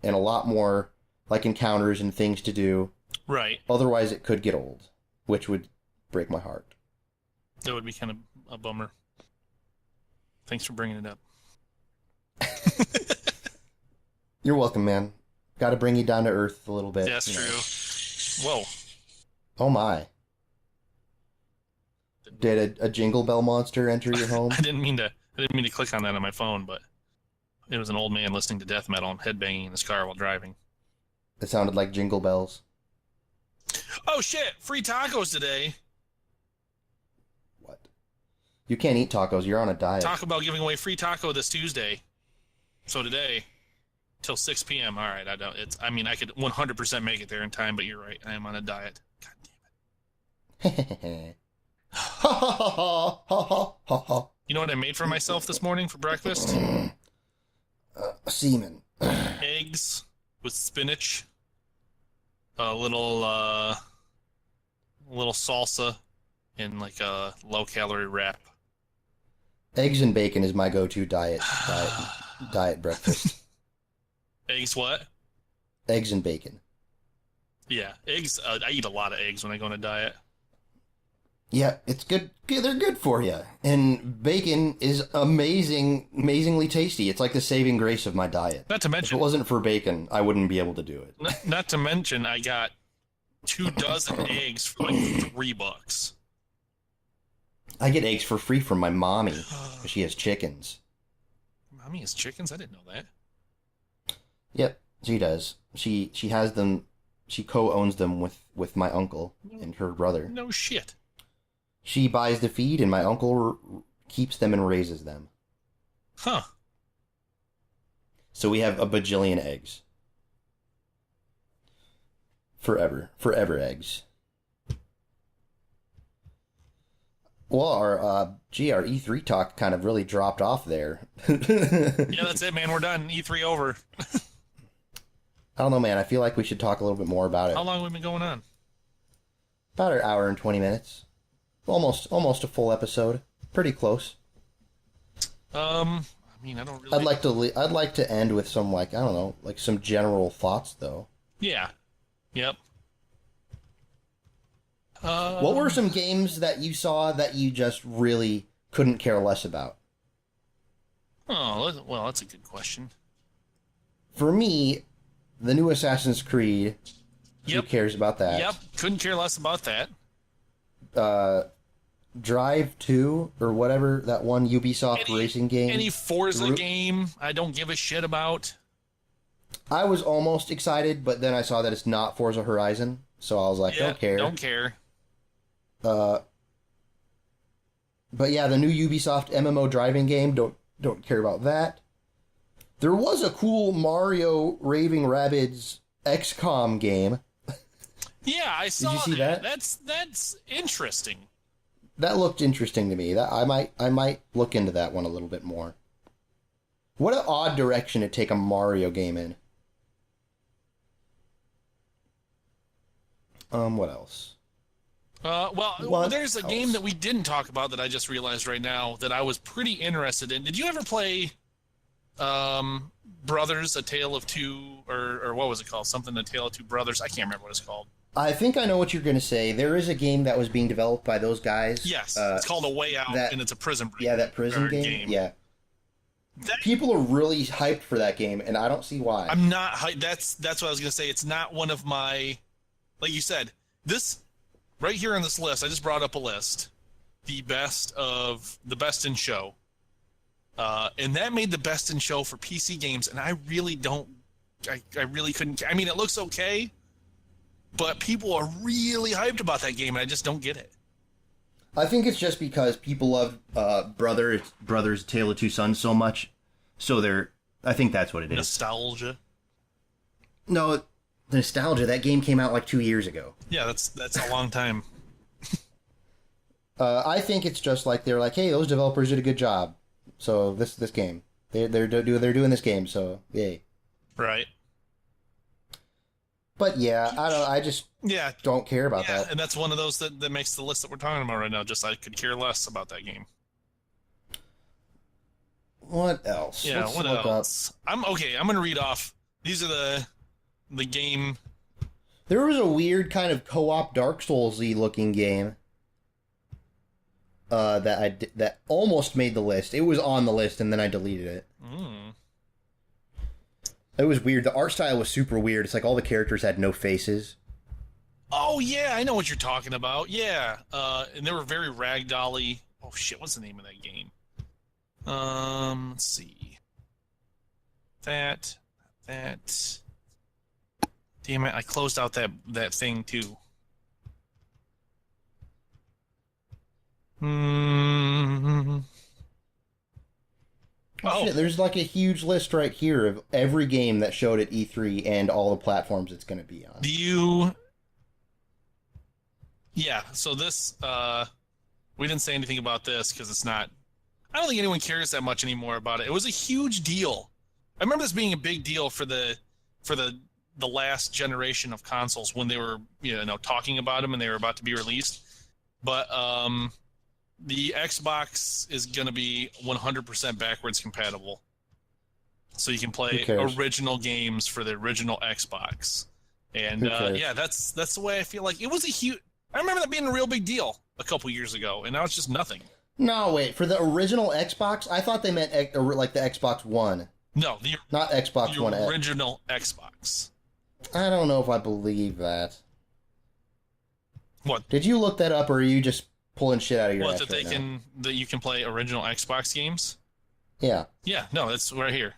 and a lot more, like, encounters and things to do.
Right.
Otherwise, it could get old, which would break my heart.
That would be kind of a bummer. Thanks for bringing it up.
You're welcome, man. Got to bring you down to earth a little bit.
Yeah, that's true. Whoa.
Oh, my. Did a jingle bell monster enter your home?
I didn't mean to click on that on my phone, but it was an old man listening to death metal and headbanging in his car while driving.
It sounded like jingle bells.
Oh shit! Free tacos today.
What? You can't eat tacos. You're on a diet.
Taco Bell giving away free taco this Tuesday. So today, till 6 p.m. All right, I don't. I could 100% make it there in time, but you're right. I am on a diet. God damn it. You know what I made for myself this morning for breakfast?
Semen.
Eggs with spinach, a little salsa, and like a low-calorie wrap.
Eggs and bacon is my go-to diet breakfast.
Eggs what?
Eggs and bacon.
Yeah, eggs. I eat a lot of eggs when I go on a diet.
Yeah, it's good. They're good for you. And bacon is amazingly tasty. It's like the saving grace of my diet.
Not to mention,
if it wasn't for bacon, I wouldn't be able to do it.
Not to mention, I got 2 dozen eggs for like $3.
I get eggs for free from my mommy. She has chickens.
Mommy has chickens? I didn't know that.
Yep, she does. She has them. She co-owns them with my uncle and her brother.
No shit.
She buys the feed, and my uncle keeps them and raises them.
Huh.
So we have a bajillion eggs. Forever eggs. Well, our E3 talk kind of really dropped off there.
Yeah, that's it, man. We're done. E3 over.
I don't know, man. I feel like we should talk a little bit more about it.
How long have we been going on?
About an hour and 20 minutes. Almost a full episode. Pretty close.
I mean, I don't really...
I'd like to end with some, like, I don't know, like some general thoughts, though.
Yeah. Yep.
What were some games that you saw that you just really couldn't care less about?
Oh, well, that's a good question.
For me, the new Assassin's Creed.
Yep.
Who cares about that?
Yep. Couldn't care less about that.
Drive 2, or whatever, that one Ubisoft racing game.
Any Forza game, I don't give a shit about.
I was almost excited, but then I saw that it's not Forza Horizon, so I was like,
Yeah,
don't care.
Don't care.
But yeah, the new Ubisoft MMO driving game, don't care about that. There was a cool Mario Raving Rabbids XCOM game.
Yeah, I saw.
Did you see that?
That's interesting.
That looked interesting to me. That I might look into that one a little bit more. What an odd direction to take a Mario game in. What else?
Well, there's a game that we didn't talk about that I just realized right now that I was pretty interested in. Did you ever play Brothers, A Tale of Two, or what was it called? Something, A Tale of Two Brothers. I can't remember what it's called.
I think I know what you're going to say. There is a game that was being developed by those guys.
Yes, it's called A Way Out, and it's a prison break.
Yeah, that prison game. Yeah. People are really hyped for that game, and I don't see why.
I'm not hyped. That's what I was going to say. It's not one of my... Like you said, this... Right here on this list, I just brought up a list. The best in show. And that made the best in show for PC games, and I really don't... I really couldn't... I mean, it looks okay, but people are really hyped about that game, and I just don't get it.
I think it's just because people love Brothers Tale of Two Sons so much, so I think that's what it is.
Nostalgia?
No, nostalgia. That game came out like 2 years ago.
Yeah, that's a long time.
I think it's just like they're like, hey, those developers did a good job, so this game they're doing this game, so yay.
Right.
But yeah, I just don't care about that.
And that's one of those that makes the list that we're talking about right now. Just I could care less about that game.
What else?
Yeah,
Let's
what
look
else? I'm going to read off. These are the game.
There was a weird kind of co-op Dark Souls-y looking game that almost made the list. It was on the list, and then I deleted it. It was weird. The art style was super weird. It's like all the characters had no faces.
Oh, yeah, I know what you're talking about. Yeah. And they were very ragdoll-y. Oh, shit, what's the name of that game? Let's see. That. Damn it, I closed out that thing, too.
Oh, shit, there's like a huge list right here of every game that showed at E3 and all the platforms it's going to be on.
Yeah, so this, we didn't say anything about this because it's not... I don't think anyone cares that much anymore about it. It was a huge deal. I remember this being a big deal for the last generation of consoles when they were, talking about them and they were about to be released. But the Xbox is going to be 100% backwards compatible. So you can play original games for the original Xbox. And that's the way I feel like it was a huge... I remember that being a real big deal a couple years ago, and now it's just nothing.
No, wait, for the original Xbox? I thought they meant like the Xbox One.
No,
not Xbox One X.
The original Xbox.
I don't know if I believe that.
What?
Did you look that up, or are you just pulling shit out of your
What,
ass
that
right now.
that you can play original Xbox games?
Yeah.
Yeah, no, it's right here.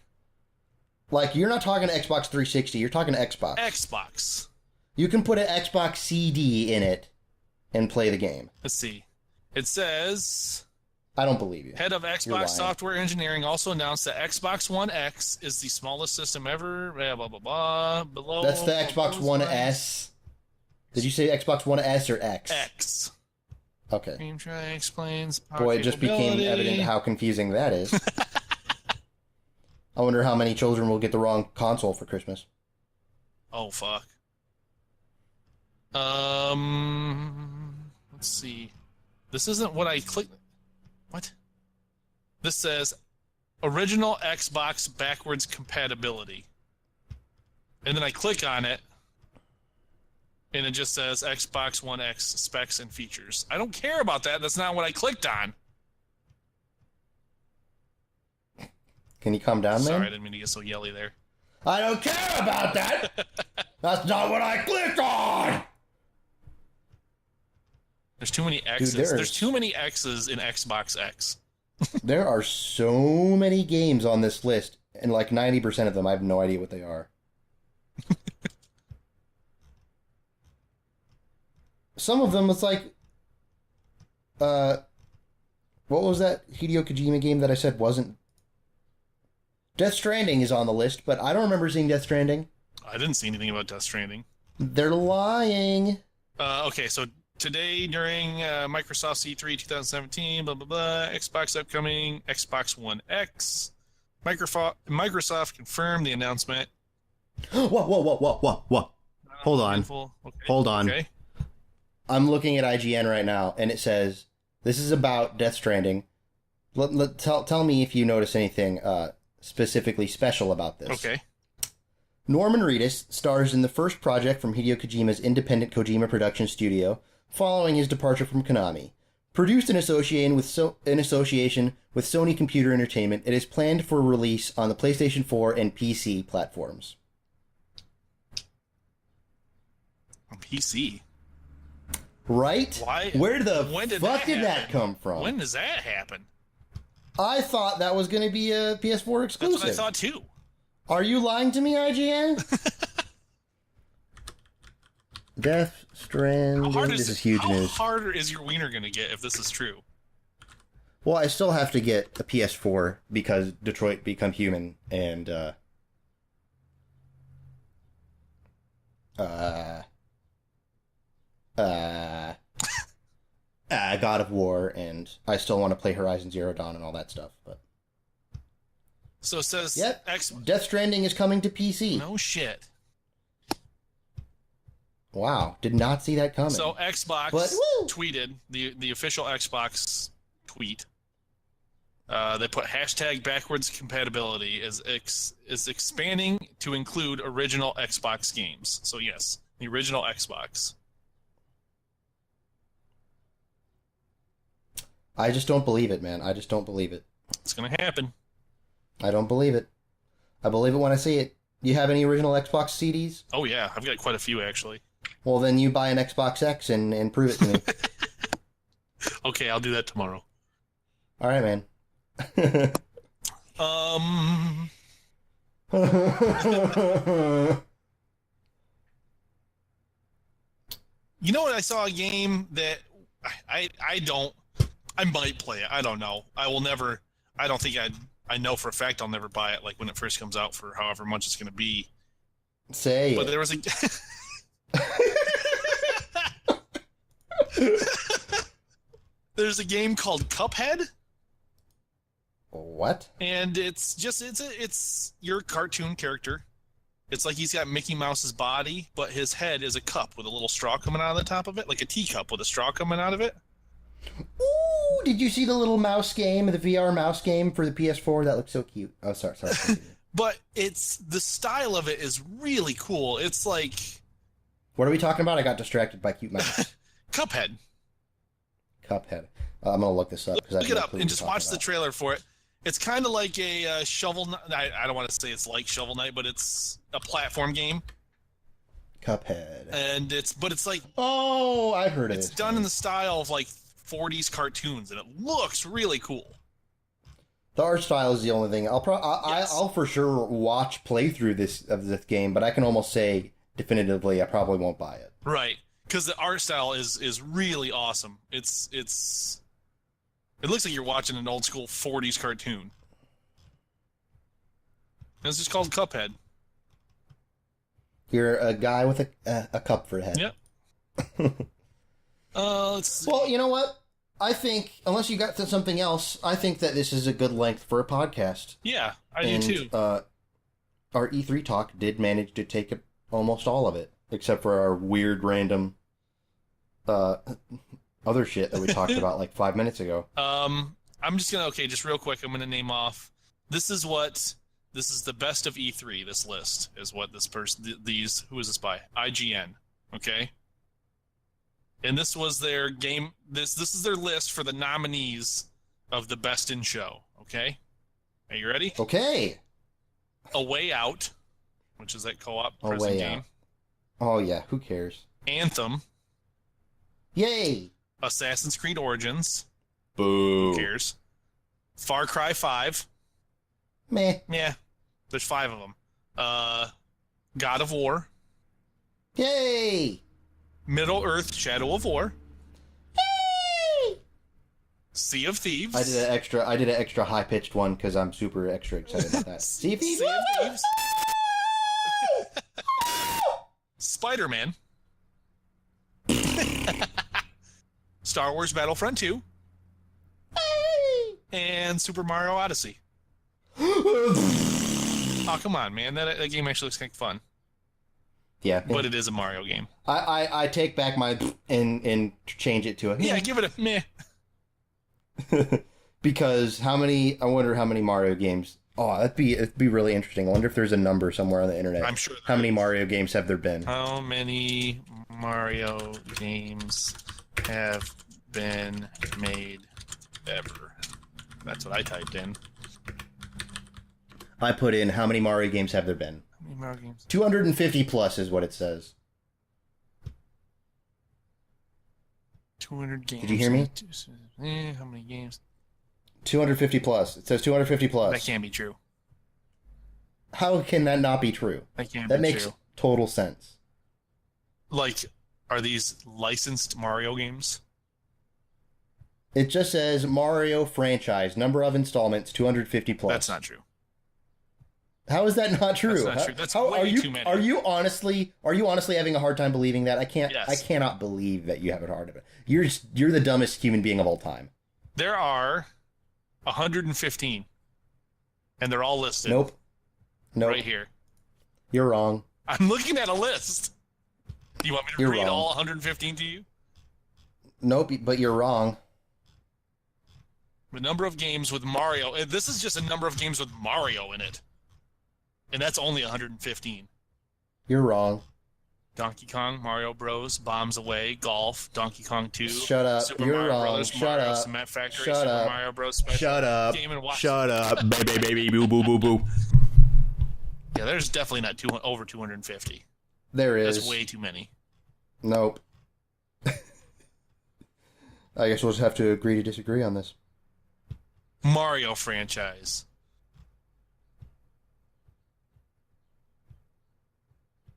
Like, you're not talking Xbox 360, you're talking Xbox.
Xbox.
You can put an Xbox CD in it and play the game.
Let's see. It says...
I don't believe you.
Head of
You're
Xbox
lying.
Software Engineering also announced that Xbox One X is the smallest system ever. Blah, blah, blah, blah. Below.
That's the Xbox One S. Did you say Xbox One S or X?
X.
Okay.
Game Tray explains.
Boy, it just became evident how confusing that is. I wonder how many children will get the wrong console for Christmas.
Oh, fuck. Let's see. This isn't what I clicked. What? This says original Xbox backwards compatibility. And then I click on it, and it just says Xbox One X specs and features. I don't care about that. That's not what I clicked on.
Can you calm down, man?
Sorry, I didn't mean to get so yelly there.
I don't care about that! That's not what I clicked on!
There's too many X's.
Dude,
There's too many X's in Xbox X.
There are so many games on this list, and like 90% of them, I have no idea what they are. Some of them, it's like... what was that Hideo Kojima game that I said wasn't... Death Stranding is on the list, but I don't remember seeing Death Stranding.
I didn't see anything about Death Stranding.
They're lying.
Okay, so today during Microsoft E3 2017, blah, blah, blah, Xbox upcoming, Xbox One X. Microsoft confirmed the announcement.
What? Hold on.
Okay.
Hold on.
Okay.
I'm looking at IGN right now, and it says, this is about Death Stranding. Tell me if you notice anything specifically special about this.
Okay.
Norman Reedus stars in the first project from Hideo Kojima's independent Kojima production studio, following his departure from Konami. Produced in association with Sony Computer Entertainment, it is planned for release on the PlayStation 4 and PC platforms.
On PC.
Right?
Why?
Where
when
the fuck did that come from?
When does that happen?
I thought that was going to be a PS4 exclusive.
That's what I thought too.
Are you lying to me, IGN? Death Stranding. This is huge news.
How harder is your wiener going to get if this is true?
Well, I still have to get a PS4 because Detroit Become Human and God of War, and I still want to play Horizon Zero Dawn and all that stuff. But
So it says
yep, Death Stranding is coming to PC.
No shit.
Wow, did not see that coming.
So Xbox tweeted the official Xbox tweet. They put hashtag backwards compatibility is expanding to include original Xbox games. So yes, the original Xbox.
I just don't believe it, man. I just don't believe it.
It's gonna happen.
I don't believe it. I believe it when I see it. You have any original Xbox CDs?
Oh yeah, I've got quite a few actually.
Well, then you buy an Xbox X and prove it to me.
Okay, I'll do that tomorrow.
All right, man.
You know what? I saw a game that I might play it. I don't know. I will never. I don't think I know for a fact I'll never buy it. Like when it first comes out for however much it's going to be.
Say
But
it.
there was a. There's a game called Cuphead.
What?
And it's your cartoon character. It's like he's got Mickey Mouse's body, but his head is a cup with a little straw coming out of the top of it, like a teacup with a straw coming out of it.
Ooh, did you see the little mouse game, the VR mouse game for the PS4? That looks so cute. Oh, sorry.
But the style of it is really cool. It's like
What are we talking about? I got distracted by cute mouse.
Cuphead.
Cuphead. I'm gonna look this up.
Look it up and just watch the trailer for it. It's kind of like a Shovel Knight. I don't want to say it's like Shovel Knight, but it's a platform game.
Cuphead.
And it's like
Oh, I heard it.
it's done in the style of like 40s cartoons, and it looks really cool.
The art style is the only thing.
Yes.
I'll for sure watch playthrough of this game, but I can almost say definitively I probably won't buy it.
Right, because the art style is really awesome. It looks like you're watching an old school 40s cartoon. And it's just called Cuphead.
You're a guy with a cup for a head.
Yep. Let's see.
Well, you know what? I think, unless you got to something else, I think that this is a good length for a podcast.
Yeah, I do too.
Our E3 talk did manage to take up almost all of it, except for our weird, random, other shit that we talked about like 5 minutes ago.
I'm just gonna just real quick. I'm gonna name off. This is the best of E3. This list is what this person. Who is this by? IGN. Okay. And this was their game. This is their list for the nominees of the best in show. Okay. Are you ready?
Okay.
A Way Out, which is that co-op
A
prison
Way
game.
Out. Oh yeah, who cares?
Anthem.
Yay!
Assassin's Creed Origins.
Boo.
Who cares? Far Cry 5.
Meh.
Yeah, there's 5 of them. God of War.
Yay!
Middle Earth: Shadow of War.
Yay!
Sea of Thieves.
I did an extra high pitched one because I'm super extra excited about that. Sea of Thieves.
Sea of Thieves. Spider-Man. Star Wars Battlefront 2. And Super Mario Odyssey. Oh, come on, man. That game actually looks kind of fun.
Yeah.
But it is a Mario game.
I take back my and change it to a
Yeah, give it a meh.
Because I wonder how many Mario games. Oh, it'd be really interesting. I wonder if there's a number somewhere on the internet.
I'm sure.
How many Mario games have there been?
How many Mario games have been made ever? That's what I typed in.
I put in how many Mario games have there been?
How many Mario games?
250 plus is what it says.
200 games.
Did you hear me?
How many games?
250 plus. It says 250 plus.
That can't be true.
How can that not be true?
That
makes
true.
total sense.
Like, are these licensed Mario games?
It just says Mario franchise, number of installments, 250 plus.
That's not true.
How is that not true?
That's not true. That's
How,
way
are you,
too many.
Are you honestly having a hard time believing that?
Yes.
I cannot believe that you have a hard time. You're the dumbest human being of all time.
There are 115, and they're all listed.
Nope.
Right here.
You're wrong.
I'm looking at a list. Do you want me to
You're
read
wrong.
all 115 to you?
Nope, but you're wrong.
The number of games with Mario. This is just a number of games with Mario in it. And that's only 115.
You're wrong.
Donkey Kong, Mario Bros, Bombs Away, Golf, Donkey Kong 2,
Shut up.
Super
You're
Mario
wrong.
Brothers,
Shut
Mario
up.
Cement Factory,
Shut
Super
up.
Mario Bros Special
Shut up.
Game & Watch.
Shut up. Baby, boo, boo, boo, boo.
Yeah, there's definitely not over 250.
There is.
That's way too many.
Nope. I guess we'll just have to agree to disagree on this.
Mario franchise.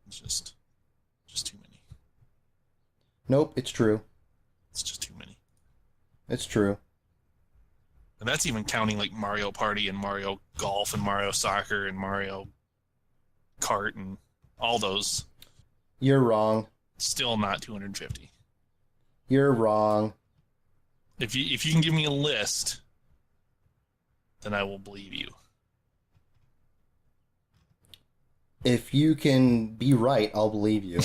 It's just too many.
Nope, it's true.
It's just too many.
It's true.
And that's even counting like Mario Party and Mario Golf and Mario Soccer and Mario Kart and all those.
You're wrong.
Still not 250.
You're wrong.
If you can give me a list, then I will believe you.
If you can be right, I'll believe you.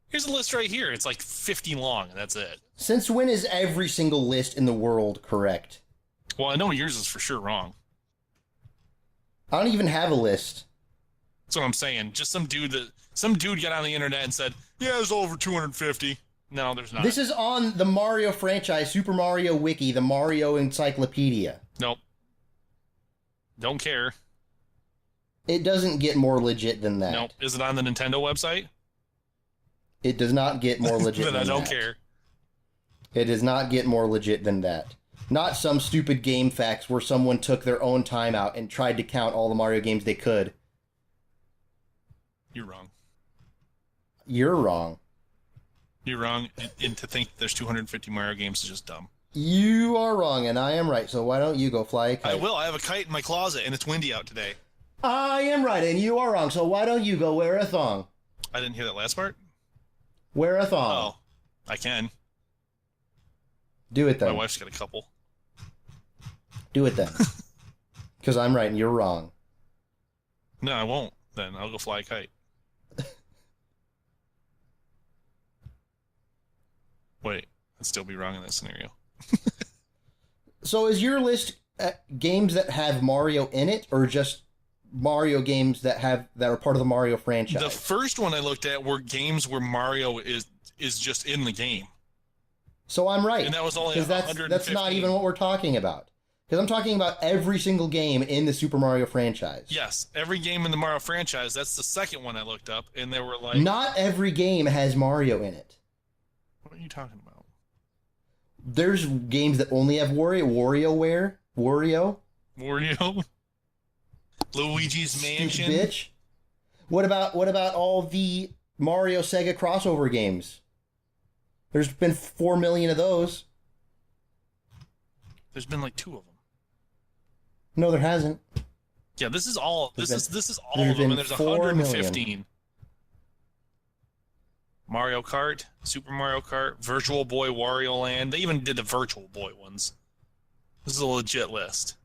Here's a list right here. It's like 50 long, and that's it.
Since when is every single list in the world correct?
Well, I know yours is for sure wrong.
I don't even have a list.
That's what I'm saying. Just some dude got on the internet and said, yeah, there's over 250. No, there's not.
This is on the Mario franchise, Super Mario Wiki, the Mario Encyclopedia.
Nope. Don't care.
It doesn't get more legit than that.
Nope. Is it on the Nintendo website?
It does not get more legit
Then
than
I don't
that.
care.
It does not get more legit than that. Not some stupid game facts where someone took their own time out and tried to count all the Mario games they could.
You're wrong.
You're wrong.
You're wrong, and to think there's 250 Mario games is just dumb.
You are wrong, and I am right, so why don't you go fly a kite?
I will. I have a kite in my closet, and it's windy out today.
I am right, and you are wrong, so why don't you go wear a thong?
I didn't hear that last part?
Wear a thong.
Oh, I can.
Do it then.
My wife's got a couple.
Do it then. Because I'm right and you're wrong.
No, I won't. Then I'll go fly a kite. Wait, I'd still be wrong in that scenario.
So is your list games that have Mario in it, or just Mario games that are part of the Mario franchise?
The first one I looked at were games where Mario is just in the game.
So I'm right.
And that was only
because that's not even what we're talking about. Because I'm talking about every single game in the Super Mario franchise.
Yes, every game in the Mario franchise. That's the second one I looked up, and they were like...
Not every game has Mario in it.
What are you talking about?
There's games that only have WarioWare. Wario?
Luigi's Mansion?
Stupid bitch. What about all the Mario Sega crossover games? There's been 4 million of those.
There's been like 2 of them.
No, there hasn't.
Yeah, this is all. This is all
there's
of them,
been
and there's
4
115.
million.
Mario Kart, Super Mario Kart, Virtual Boy Wario Land. They even did the Virtual Boy ones. This is a legit list.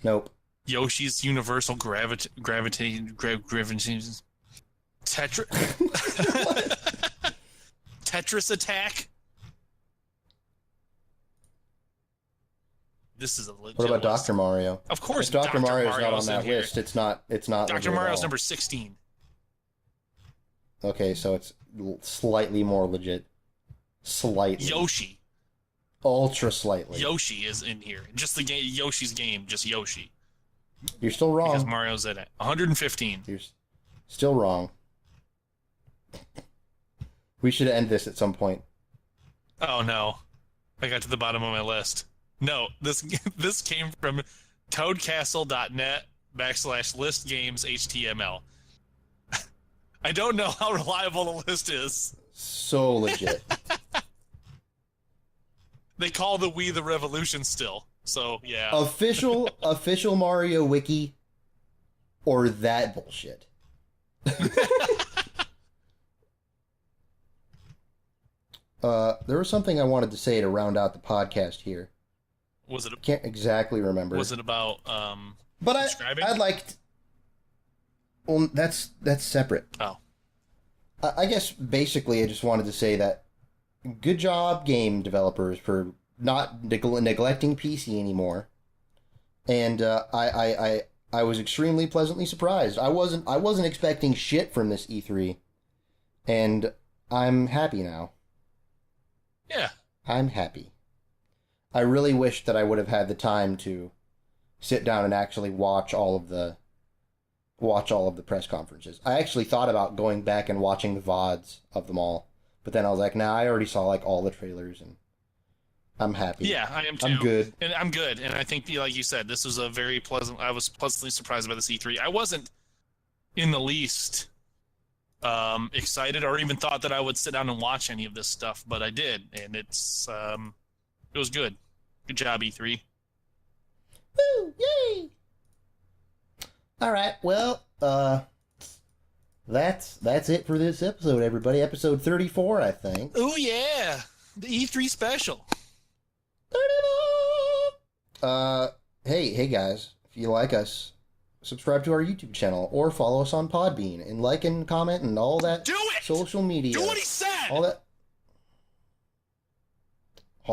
Nope.
Yoshi's Universal Gravity Tetris Attack. This is a legit
What about
list.
Dr. Mario?
Of course,
if Dr. Mario's not on
Mario's
that
in here.
list. It's not.
Dr. Mario's number 16.
Okay, so it's slightly more legit. Slightly.
Yoshi.
Ultra slightly.
Yoshi is in here. Just the game. Yoshi's game. Just Yoshi.
You're still wrong.
Because Mario's in it. 115.
You're still wrong. We should end this at some point.
Oh no, I got to the bottom of my list. No, this came from toadcastle.net/listgameshtml. I don't know how reliable the list is.
So legit.
They call the Wii the revolution still. So yeah.
Official Mario wiki, or that bullshit. There was something I wanted to say to round out the podcast here.
Was it?
Can't exactly remember.
Was it about
But
subscribing?
I'd like. Well, that's separate.
Oh.
I guess basically I just wanted to say that good job, game developers, for not neglecting PC anymore. And I was extremely pleasantly surprised. I wasn't expecting shit from this E3, and I'm happy now.
Yeah.
I'm happy. I really wish that I would have had the time to sit down and actually watch all of the press conferences. I actually thought about going back and watching the VODs of them all, but then I was like, nah, I already saw like all the trailers, and I'm happy.
Yeah, I am too.
I'm good.
And I'm good. And I think, like you said, this was a very pleasant. I was pleasantly surprised by this E3. I wasn't in the least excited or even thought that I would sit down and watch any of this stuff, but I did, and it was good. Good job, E3.
Woo! Yay! All right. Well, that's it for this episode, everybody. Episode 34, I think.
Oh yeah, the E3 special.
34! Hey guys, if you like us, subscribe to our YouTube channel or follow us on Podbean and like and comment and all that.
Do it!
Social media.
Do what he said!
All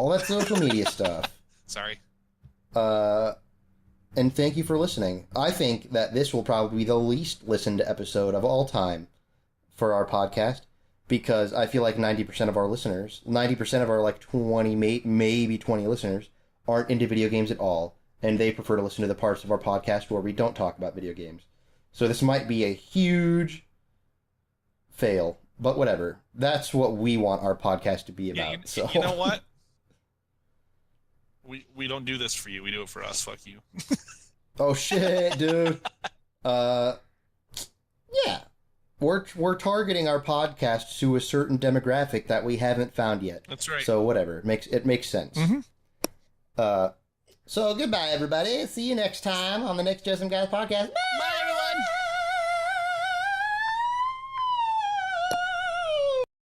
that social media stuff.
Sorry.
And thank you for listening. I think that this will probably be the least listened episode of all time for our podcast, because I feel like 90% of our listeners, 90% of our like 20, maybe 20 listeners, aren't into video games at all, and they prefer to listen to the parts of our podcast where we don't talk about video games. So this might be a huge fail, but whatever. That's what we want our podcast to be about.
You know what? We don't do this for you. We do it for us. Fuck you.
Oh shit, dude. Yeah. We're targeting our podcast to a certain demographic that we haven't found yet.
That's right.
So whatever. It makes sense.
Mm-hmm.
So goodbye everybody. See you next time on the next Just Some Guys podcast. Bye!